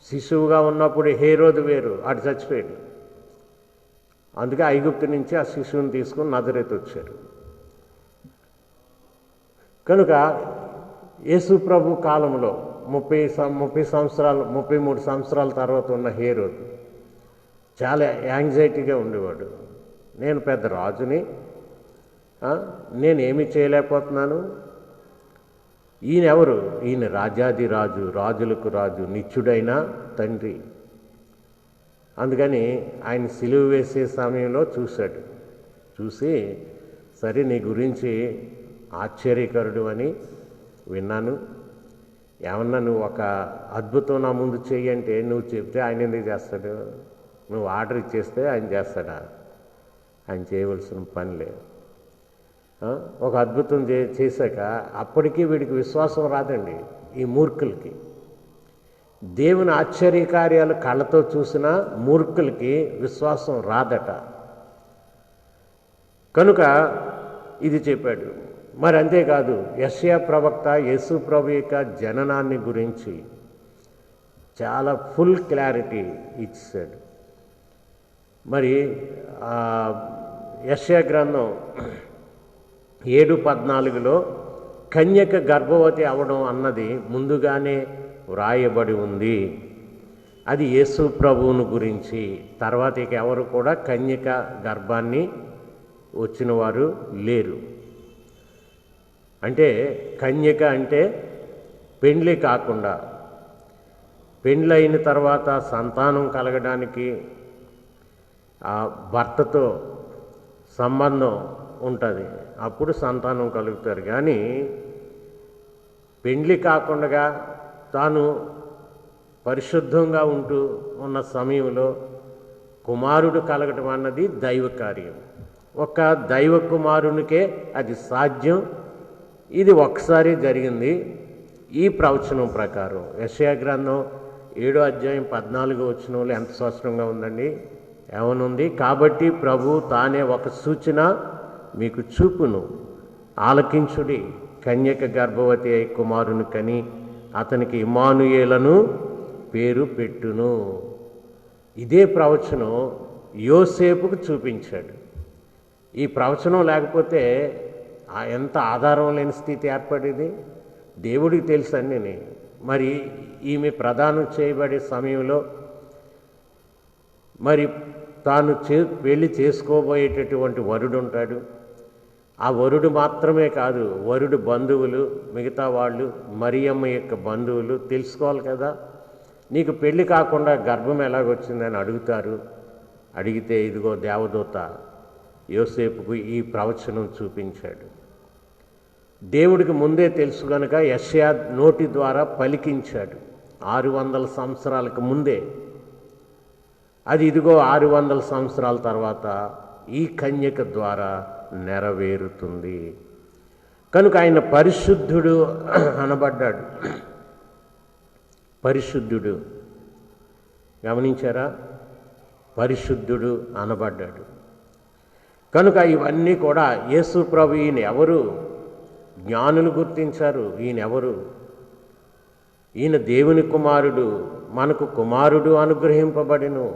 శిశువుగా ఉన్నప్పుడు హేరోదు వేరు, అటు చచ్చిపోయాడు. అందుకే ఐగుప్తు నుంచి ఆ శిశువుని తీసుకుని నజరేతు వచ్చారు. కనుక యేసు ప్రభు కాలంలో 33 సంవత్సరాల తర్వాత ఉన్న హేరోదు చాలా యాంగ్జైటీగా ఉండేవాడు. నేను పెద్ద రాజుని, నేనేమీ చేయలేకపోతున్నాను. ఈయన ఎవరు? ఈయన రాజాది రాజు, రాజులకు రాజు, నిత్యుడైన తండ్రి. అందుకని ఆయన సిలువ వేసే సమయంలో చూశాడు. చూసి, సరే నీ గురించి ఆశ్చర్యకరుడు అని విన్నాను, ఏమన్నా నువ్వు ఒక అద్భుతం నా ముందు చెయ్యంటే నువ్వు చెప్తే ఆయన ఎందుకు చేస్తాడు? నువ్వు ఆర్డర్ ఇచ్చేస్తే ఆయన చేస్తాడా? ఆయన చేయవలసిన పని లేదు. ఒక అద్భుతం చేశాక అప్పటికీ వీడికి విశ్వాసం రాదండి. ఈ మూర్ఖులకి దేవుని ఆశ్చర్యకార్యాలు కళ్ళతో చూసిన మూర్ఖులకి విశ్వాసం రాదట. కనుక ఇది చెప్పాడు. మరి అంతేకాదు, యెషయా ప్రవక్త యేసు ప్రభు యొక్క జననాన్ని గురించి చాలా ఫుల్ క్లారిటీ ఇచ్చాడు. మరి యెషయా గ్రంథం 7:14లో కన్యక గర్భవతి అవడం అన్నది ముందుగానే వ్రాయబడి ఉంది. అది యేసు ప్రభువును గురించి. తర్వాత ఇక ఎవరు కూడా కన్యక గర్భాన్ని వచ్చిన వారు లేరు. అంటే కన్యక అంటే పెండ్లి కాకుండా, పెండ్లైన తర్వాత సంతానం కలగడానికి ఆ భర్తతో సంబంధం ఉంటుంది, అప్పుడు సంతానం కలుగుతారు. కానీ పెండ్లి కాకుండా తాను పరిశుద్ధంగా ఉంటూ ఉన్న సమయంలో కుమారుడు కలగటం అన్నది దైవ కార్యం. ఒక దైవ కుమారునికే అది సాధ్యం. ఇది ఒకసారి జరిగింది. ఈ ప్రవచనం ప్రకారం యెషయా గ్రంథం 7:14 ఎంత స్పష్టంగా ఉందండి. ఏమనుంది? కాబట్టి ప్రభు తానే ఒక సూచన మీకు చూపును, ఆలకించుడి, కన్యక గర్భవతి అయి కుమారుని కని అతనికి ఇమ్మానుయేలను పేరు పెట్టును. ఇదే ప్రవచనం యోసేపుకు చూపించాడు. ఈ ప్రవచనం లేకపోతే ఎంత ఆధారం లేని స్థితి ఏర్పడేది. దేవుడికి తెలుసు అన్నీ. మరి ఈమె ప్రదానం చేయబడే సమయంలో మరి తాను పెళ్లి చేసుకోబోయేటటువంటి వరుడు ఉంటాడు. ఆ వరుడు మాత్రమే కాదు, వరుడు బంధువులు, మిగతా వాళ్ళు, మరియమ్మ యొక్క బంధువులు తెలుసుకోవాలి కదా. నీకు పెళ్లి కాకుండా గర్భం ఎలాగొచ్చిందని అడుగుతారు. అడిగితే ఇదిగో దేవదూత యోసేపుకు ఈ ప్రవచనం చూపించాడు. దేవుడికి ముందే తెలుసు కనుక యెషయా నోటి ద్వారా పలికించాడు 600 సంవత్సరాలకు ముందే. అది ఇదిగో 600 సంవత్సరాల తర్వాత ఈ కన్యక ద్వారా నెరవేరుతుంది. కనుక ఆయన పరిశుద్ధుడు అనబడ్డాడు. పరిశుద్ధుడు, గమనించారా? పరిశుద్ధుడు అనబడ్డాడు. కనుక ఇవన్నీ కూడా యేసు ప్రభు ఈయన ఎవరు? జ్ఞానులు గుర్తించారు. ఈయన ఎవరు? ఈయన దేవుని కుమారుడు, మనకు కుమారుడు అనుగ్రహింపబడెను.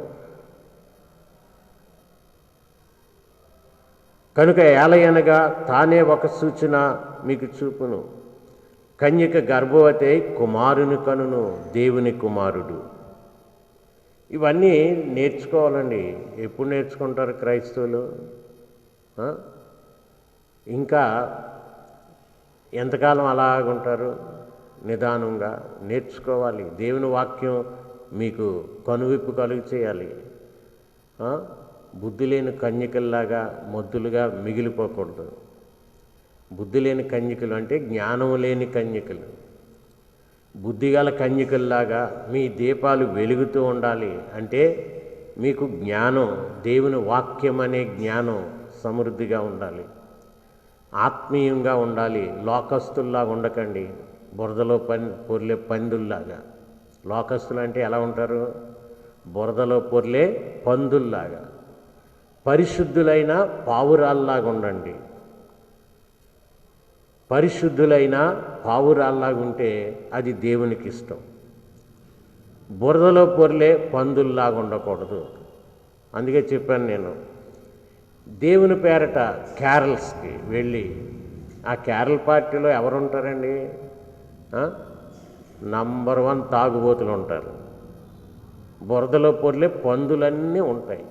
కనుక ఏలయనగా తానే ఒక సూచన మీకు చూపును, కన్యక గర్భవతి అయి కుమారుని కనును, దేవుని కుమారుడు. ఇవన్నీ నేర్చుకోవాలండి. ఎప్పుడు నేర్చుకుంటారు క్రైస్తవులు? ఇంకా ఎంతకాలం అలాగుంటారు? నిదానంగా నేర్చుకోవాలి. దేవుని వాక్యం మీకు కనువిప్పు కలుగు చేయాలి. బుద్ధి లేని కన్యకల్లాగా మొద్దులుగా మిగిలిపోకూడదు. బుద్ధి లేని కన్యకలు అంటే జ్ఞానం లేని కన్యకలు. బుద్ధిగల కన్యకల్లాగా మీ దీపాలు వెలుగుతూ ఉండాలి. అంటే మీకు జ్ఞానం, దేవుని వాక్యం అనే జ్ఞానం సమృద్ధిగా ఉండాలి, ఆత్మీయంగా ఉండాలి. లోకస్తుల్లాగా ఉండకండి, బురదలో పొర్లే పందుల్లాగా. లోకస్తులు అంటే ఎలా ఉంటారు? బురదలో పొర్లే పందుల్లాగా. పరిశుద్ధులైన పావురాల్లాగా ఉండండి. పరిశుద్ధులైన పావురాల్లాగా ఉంటే అది దేవునికి ఇష్టం. బురదలో పొర్లే పందుల్లాగా ఉండకూడదు. అందుకే చెప్పాను నేను, దేవుని పేరట క్యారల్స్కి వెళ్ళి ఆ క్యారల్ పార్టీలో ఎవరుంటారండి? నంబర్ 1 తాగుబోతులు ఉంటారు. బురదలో పొర్లే పందులన్నీ ఉంటాయి.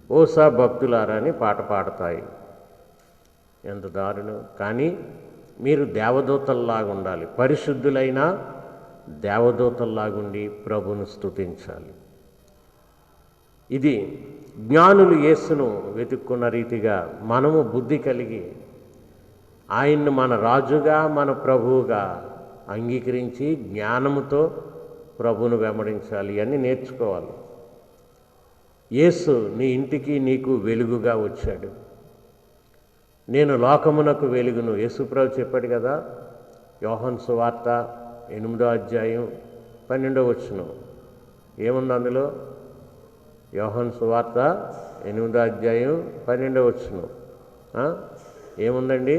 ఓసా భక్తులారా అని పాట పాడతాయి. ఎంత దారుణం! కానీ మీరు దేవదూతల్లాగా ఉండాలి. పరిశుద్ధులైన దేవదూతల్లాగుండి ప్రభువును స్తుతించాలి. ఇది జ్ఞానులు యేసును వెతుక్కున్న రీతిగా మనము బుద్ధి కలిగి ఆయన్ను మన రాజుగా, మన ప్రభువుగా అంగీకరించి జ్ఞానముతో ప్రభువును వెంబడించాలి అని నేర్చుకోవాలి. యేసు నీ ఇంటికి నీకు వెలుగుగా వచ్చాడు. నేను లోకమునకు వెలుగును యేసుప్రభు చెప్పాడు కదా. యోహాను సువార్త 8వ అధ్యాయం 12వ వచనం ఏముంది అందులో? యోహాను సువార్త 8వ అధ్యాయం 12వ వచనం ఏముందండి?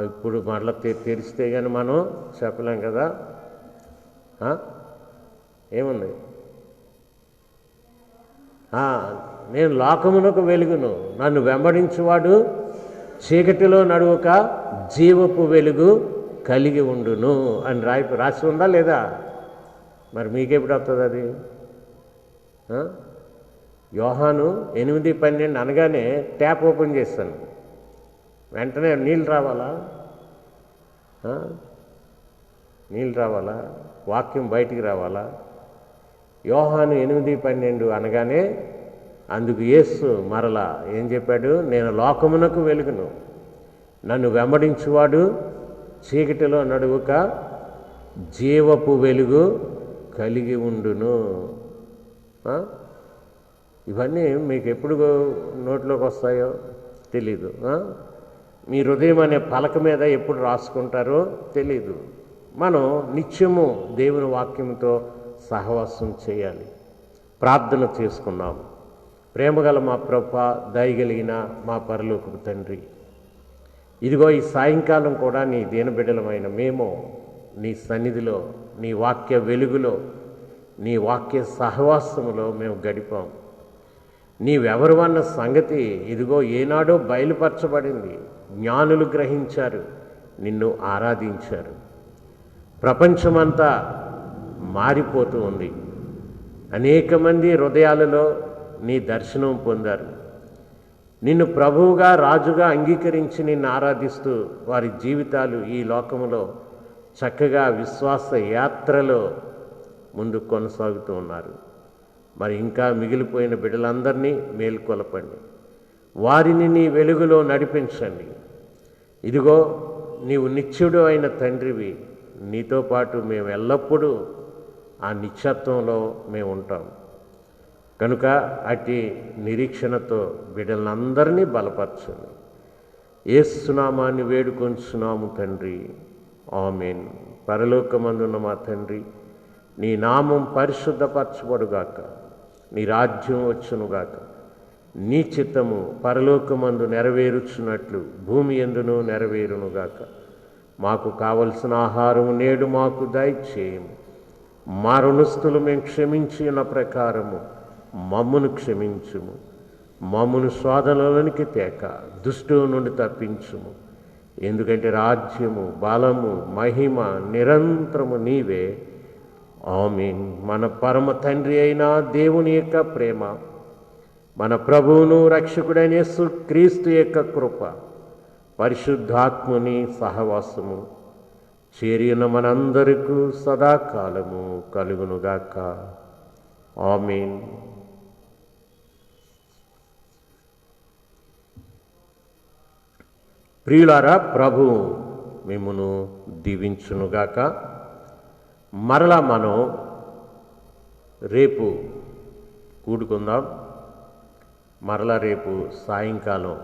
ఇప్పుడు మరలా తెరిస్తే కానీ మనం చెప్పలేం కదా. ఏముంది? నేను లోకమునకు వెలుగును, నన్ను వెంబడించువాడు చీకటిలో నడువక జీవపు వెలుగు కలిగి ఉండును అని రాసి ఉందా లేదా? మరి మీకెప్పుడు వస్తుంది అది? యోహాను 8:12 అనగానే ట్యాప్ ఓపెన్ చేస్తాను, వెంటనే నీళ్ళు రావాలా? నీళ్ళు రావాలా? వాక్యం బయటికి రావాలా? యోహాను 8:12 అనగానే అందుకు యేసు మరలా ఏం చెప్పాడు? నేను లోకమునకు వెలుగును, నన్ను వెంబడించువాడు చీకటిలో నడువక జీవపు వెలుగు కలిగి ఉండును. ఇవన్నీ మీకు ఎప్పుడు నోట్లోకి వస్తాయో తెలీదు. మీ హృదయం అనే పలక మీద ఎప్పుడు రాసుకుంటారో తెలీదు. మనం నిత్యము దేవుని వాక్యంతో సహవాసం చేయాలి. ప్రార్థన చేసుకున్నాం. ప్రేమగల మా ప్రభువా, దయగలిగిన మా పరలోకపు తండ్రి, ఇదిగో ఈ సాయంకాలం కూడా నీ దీనబిడ్డలమైన మేము నీ సన్నిధిలో, నీ వాక్య వెలుగులో, నీ వాక్య సహవాసములో మేము గడిపాం. నీవెవరు అన్న సంగతి ఇదిగో ఏనాడో బయలుపరచబడింది. జ్ఞానులు గ్రహించారు, నిన్ను ఆరాధించారు. ప్రపంచమంతా మారిపోతూ ఉంది. అనేక మంది హృదయాలలో నీ దర్శనం పొందారు. నిన్ను ప్రభువుగా, రాజుగా అంగీకరించి నిన్ను ఆరాధిస్తూ వారి జీవితాలు ఈ లోకములో చక్కగా విశ్వాస యాత్రలో ముందు కొనసాగుతూ ఉన్నారు. మరి ఇంకా మిగిలిపోయిన బిడ్డలందరినీ మేల్కొలపండి, వారిని నీ వెలుగులో నడిపించండి. ఇదిగో నీవు నిత్యుడు అయిన తండ్రివి, నీతో పాటు మేము ఎల్లప్పుడూ ఆ నిత్యత్వంలో మేము ఉంటాం. కనుక అట్టి నిరీక్షణతో బిడ్డలందరినీ బలపరచండి. యేసు నామాన్ని వేడుకొంచున్నాము తండ్రి, ఆమేన్. పరలోకమందున్న మా తండ్రి, నీ నామం పరిశుద్ధపరచబడుగాక, నీ రాజ్యం వచ్చునుగాక, నీ చిత్తము పరలోకమందు నెరవేరుచున్నట్లు భూమి యందును నెరవేరునుగాక. మాకు కావలసిన ఆహారము నేడు మాకు దయచేయము. మా రుణస్థులు మేము క్షమించిన ప్రకారము మమ్మును క్షమించుము. మమ్మును శోధనలోనికి తేక దుష్టుల నుండి తప్పించుము. ఎందుకంటే రాజ్యము, బలము, మహిమ నిరంతరము నీవే. ఆమేన్. మన పరమ తండ్రి అయిన దేవుని యొక్క ప్రేమ, మన ప్రభువును రక్షకుడైన యేసు క్రీస్తు యొక్క కృప, పరిశుద్ధాత్ముని సహవాసము చేరిన మనందరికీ సదాకాలము కలుగునుగాక. ఆమేన్. ప్రియులారా, ప్రభు మిమ్మును దీవించునుగాక. మరలా మనం రేపు కూడుకుందాం. మరలా రేపు సాయంకాలం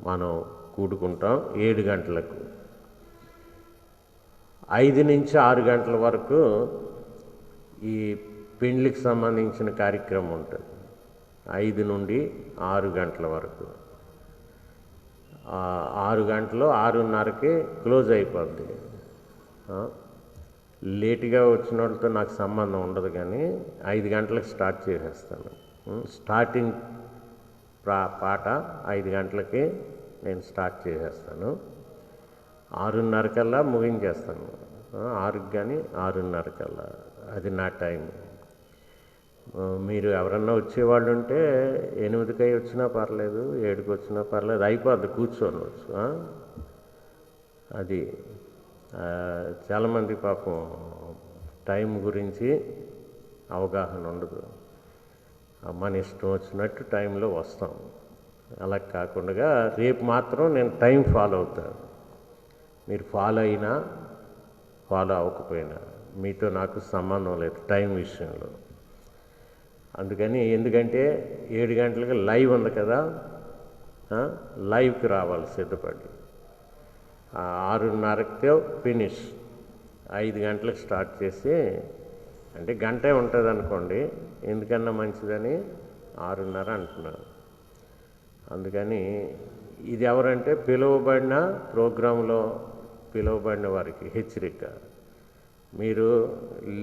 మనం కూడుకుంటాం 7 గంటలకు. 5 నుంచి 6 గంటల వరకు ఈ పెండ్లికి సంబంధించిన కార్యక్రమం ఉంటుంది. 5 నుండి 6 గంటల వరకు. 6 గంటలు 6:30కి క్లోజ్ అయిపోద్ది. లేటుగా వచ్చిన వాళ్ళతో నాకు సంబంధం ఉండదు, కానీ 5 గంటలకు స్టార్ట్ చేసేస్తాను. స్టార్టింగ్ పాట 5 గంటలకి నేను స్టార్ట్ చేసేస్తాను. 6:30 కల్లా ముగించేస్తాను. 6కి కానీ 6:30 కల్లా. అది నా టైం. మీరు ఎవరన్నా వచ్చేవాళ్ళు ఉంటే 8కి వచ్చినా పర్లేదు, 7కి వచ్చినా పర్లేదు, అయిపోద్ది, కూర్చోనవచ్చు. అది చాలామంది పాపం టైం గురించి అవగాహన ఉండదు. మన ఇష్టం వచ్చినట్టు టైంలో వస్తాం. అలా కాకుండా రేపు మాత్రం నేను టైం ఫాలో అవుతాను. మీరు ఫాలో అయినా ఫాలో అవ్వకపోయినా మీతో నాకు సంబంధం లేదు టైం విషయంలో. అందుకని, ఎందుకంటే 7 గంటలకు లైవ్ ఉంది కదా, లైవ్కి రావాలి సిద్ధపడి. 6:30తో ఫినిష్. 5 గంటలకు స్టార్ట్ చేసి, అంటే గంటే ఉంటుంది అనుకోండి, ఎందుకన్నా మంచిదని 6:30 అంటున్నాను. అందుకని ఇది ఎవరంటే పిలువబడిన ప్రోగ్రాంలో పిలువబడిన వారికి హెచ్చరిక. మీరు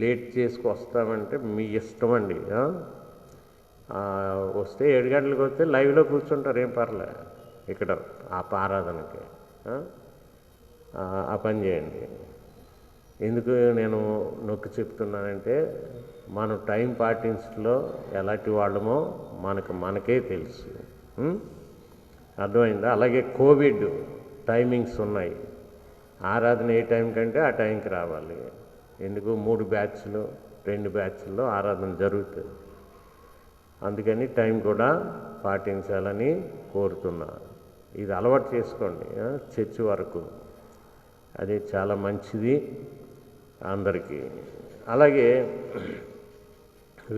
లేట్ చేసుకొస్తామంటే మీ ఇష్టం అండి. వస్తే 7 గంటలకు వస్తే లైవ్లో కూర్చుంటారు, ఏం పర్లే. ఇక్కడ ఆరాధనకి ఆ పని చేయండి. ఎందుకు నేను నొక్కి చెప్తున్నానంటే, మనం టైం పాటించడంలో ఎలాంటి వాళ్ళమో మనకే తెలుసు. అర్థమైందా? అలాగే కోవిడ్ టైమింగ్స్ ఉన్నాయి. ఆరాధన ఏ టైం కంటే ఆ టైంకి రావాలి. ఎందుకు 3 బ్యాచ్లు 2 బ్యాచ్ల్లో ఆరాధన జరుగుతుంది. అందుకని టైం కూడా పాటించాలని కోరుతున్నా. ఇది అలవాటు చేసుకోండి చర్చి వరకు. అది చాలా మంచిది అందరికీ. అలాగే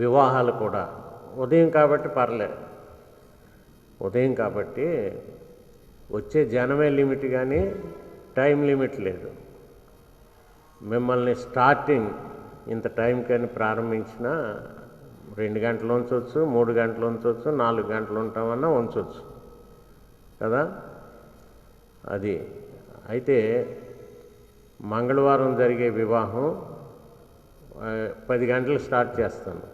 వివాహాలు కూడా ఉదయం కాబట్టి పర్లే. ఉదయం కాబట్టి వచ్చే జనమే లిమిట్, కానీ టైం లిమిట్ లేదు. మిమ్మల్ని స్టార్టింగ్ ఇంత టైం కానీ ప్రారంభించిన 2 గంటలు ఉంచవచ్చు, 3 గంటలు ఉంచవచ్చు, 4 గంటలు ఉంటామన్నా ఉంచవచ్చు కదా. అది అయితే మంగళవారం జరిగే వివాహం 10 గంటలు స్టార్ట్ చేస్తాను.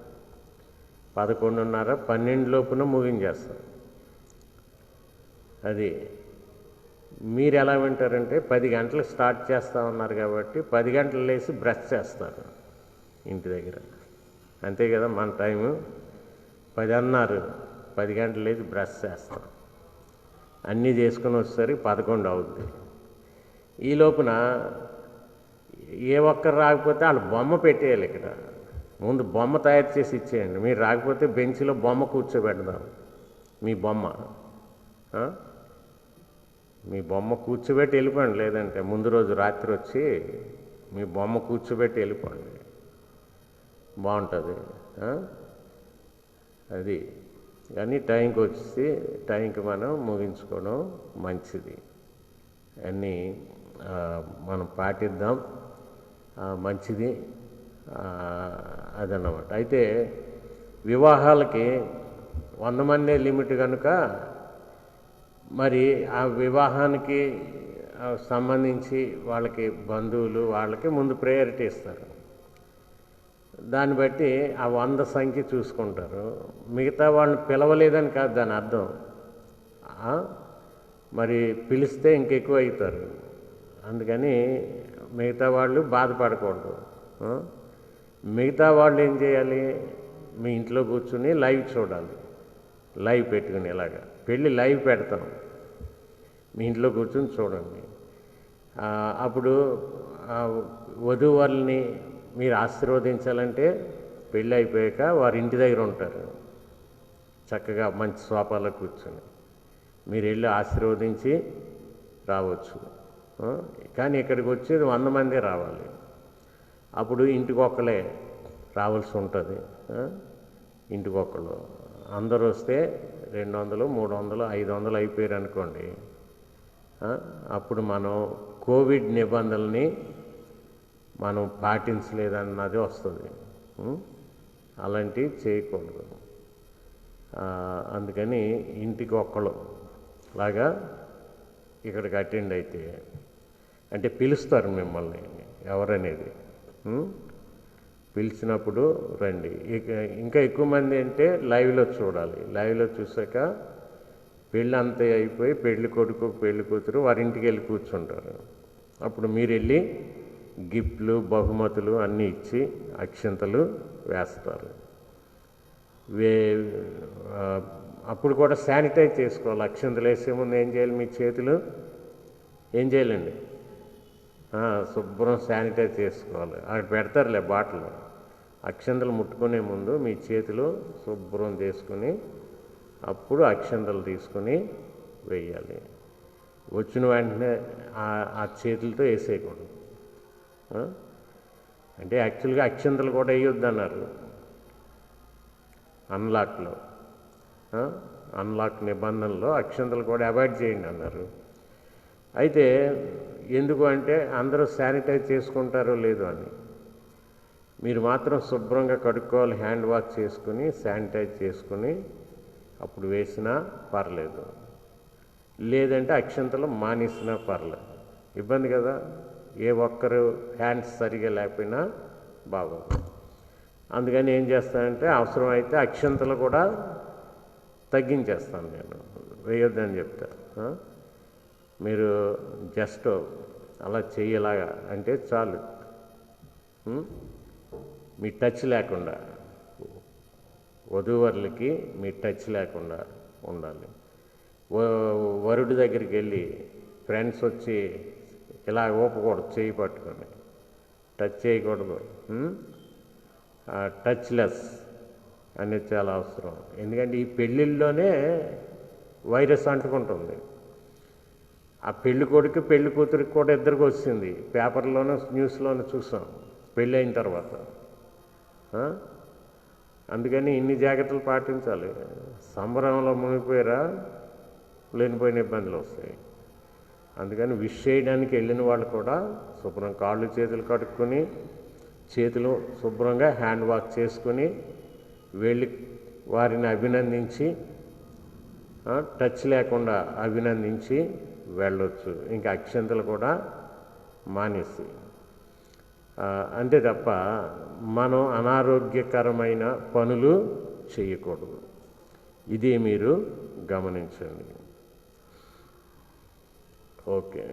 11:30, 12 లోపున ముగించేస్తాను. అది మీరు ఎలా వింటారంటే 10 గంటలకు స్టార్ట్ చేస్తా ఉన్నారు కాబట్టి 10 గంటలు లేచి బ్రష్ చేస్తారు ఇంటి దగ్గర. అంతే కదా మన టైము. 10 అన్నారు, 10 గంటలు లేచి బ్రష్ చేస్తాం. అన్నీ చేసుకుని వచ్చేసరికి 11 అవుద్ది. ఈ లోపున ఏ ఒక్కరు రాకపోతే వాళ్ళు బొమ్మ పెట్టేయాలి. ఇక్కడ ముందు బొమ్మ తయారు చేసి ఇచ్చేయండి. మీరు రాకపోతే బెంచ్లో బొమ్మ కూర్చోబెడదాం. మీ బొమ్మ కూర్చోబెట్టి వెళ్ళిపోండి. లేదంటే ముందు రోజు రాత్రి వచ్చి మీ బొమ్మ కూర్చోబెట్టి వెళ్ళిపోండి, బాగుంటుంది. అది కానీ టైంకి వచ్చి టైంకి మనం ముగించుకోవడం మంచిది. అన్నీ మనం పాటిద్దాం, మంచిది. అదన్నమాట. అయితే వివాహాలకి 100 మందే లిమిట్ కనుక మరి ఆ వివాహానికి సంబంధించి వాళ్ళకి బంధువులు వాళ్ళకి ముందు ప్రయారిటీ ఇస్తారు. దాన్ని బట్టి ఆ 100 సంఖ్య చూసుకుంటారు. మిగతా వాళ్ళని పిలవలేదని కాదు దాని అర్థం. ఆ, మరి పిలిస్తే ఇంకెక్కువ అవుతారు. అందుకని మిగతా వాళ్ళు బాధపడకూడదు. ఆ, మిగతా వాళ్ళు ఏం చేయాలి? మీ ఇంట్లో కూర్చుని లైవ్ చూడాలి. లైవ్ పెట్టుకుని ఇలాగా పెళ్ళి లైవ్ పెడతాం, మీ ఇంట్లో కూర్చొని చూడండి. అప్పుడు వధువు వాళ్ళని మీరు ఆశీర్వదించాలంటే పెళ్ళి అయిపోయాక వారి ఇంటి దగ్గర ఉంటారు, చక్కగా మంచి సోఫాలో కూర్చొని మీరు వెళ్ళి ఆశీర్వదించి రావచ్చు. కానీ ఇక్కడికి వచ్చేది 100 మందే రావాలి. అప్పుడు ఇంటికొక్కలే రావాల్సి ఉంటుంది. ఇంటికొక్కలు అందరూ వస్తే 200, 300, 500 అయిపోయారు అనుకోండి. అప్పుడు మనం కోవిడ్ నిబంధనల్ని మనం పాటించలేదన్నది వస్తుంది. అలాంటివి చేయకూడదు. అందుకని ఇంటికి ఒక్కళ్ళు లాగా ఇక్కడికి అటెండ్ అయితే అంటే పిలుస్తారు మిమ్మల్ని ఎవరనేది. పిలిచినప్పుడు రండి. ఇంకా ఎక్కువ మంది అంటే లైవ్లో చూడాలి. లైవ్లో చూసాక పెళ్ళి అంతా అయిపోయి పెళ్లి కొడుకు పెళ్లి కూతురు వారి ఇంటికి వెళ్ళి కూర్చుంటారు. అప్పుడు మీరు వెళ్ళి గిఫ్ట్లు బహుమతులు అన్నీ ఇచ్చి అక్షింతలు వేస్తారు. అప్పుడు కూడా శానిటైజ్ చేసుకోవాలి. అక్షింతలు వేసే ముందు ఏం చేయాలి? మీ చేతులు ఏం చేయాలండి? శుభ్రం శానిటైజ్ చేసుకోవాలి. అక్కడ పెడతారులే బాటిల్. అక్షింతలు ముట్టుకునే ముందు మీ చేతులు శుభ్రం చేసుకుని అప్పుడు అక్షింతలు తీసుకుని వేయాలి. వచ్చిన వెంటనే ఆ చేతులతో వేసేయకూడదు. అంటే యాక్చువల్గా అక్షింతలు కూడా వేయొద్దన్నారు అన్లాక్లో. అన్లాక్ నిబంధనలో అక్షింతలు కూడా అవాయిడ్ చేయండి అన్నారు. అయితే ఎందుకు అంటే అందరూ శానిటైజ్ చేసుకుంటారో లేదో అని. మీరు మాత్రం శుభ్రంగా కడుక్కోవాలి, హ్యాండ్ వాష్ చేసుకుని శానిటైజ్ చేసుకుని అప్పుడు వేసినా పర్లేదు. లేదంటే అక్షింతలు మానేసినా పర్లేదు. ఇబ్బంది కదా, ఏ ఒక్కరు హ్యాండ్స్ సరిగా లేకపోయినా బాగోదు. అందుకని ఏం చేస్తానంటే అవసరమైతే అక్షింతలు కూడా తగ్గించేస్తాను, నేను వేయొద్దని చెప్తా. మీరు జస్ట్ అలా చెయ్యేలాగా అంటే చాలు, మీ టచ్ లేకుండా, వధూవరులకి మీ టచ్ లేకుండా ఉండాలి. వరుడి దగ్గరికి వెళ్ళి ఫ్రెండ్స్ వచ్చి ఇలా ఊపకూడదు, చేయి పట్టుకొని టచ్ చేయకూడదు. టచ్లెస్ అనేది చాలా అవసరం. ఎందుకంటే ఈ పెళ్ళిళ్ళలోనే వైరస్ అంటుకుంటుంది. ఆ పెళ్లి కొడుకు పెళ్లి కూతురికి కూడా ఇద్దరికి వచ్చింది. పేపర్లోనూ న్యూస్లోనూ చూసాం పెళ్ళి అయిన తర్వాత. అందుకని ఇన్ని జాగ్రత్తలు పాటించాలి. సంబరంలో మునిగిపోయారా లేనిపోయిన ఇబ్బందులు వస్తాయి. అందుకని విష్ చేయడానికి వెళ్ళిన వాళ్ళు కూడా శుభ్రం కాళ్ళు చేతులు కడుక్కొని చేతులు శుభ్రంగా హ్యాండ్ వాష్ చేసుకుని వెళ్ళి వారిని అభినందించి టచ్ లేకుండా అభినందించి వెళ్ళొచ్చు. ఇంకా అక్షంతలు కూడా మానేసి. అంతే తప్ప మనం అనారోగ్యకరమైన పనులు చేయకూడదు. ఇది మీరు గమనించండి. ఓకే.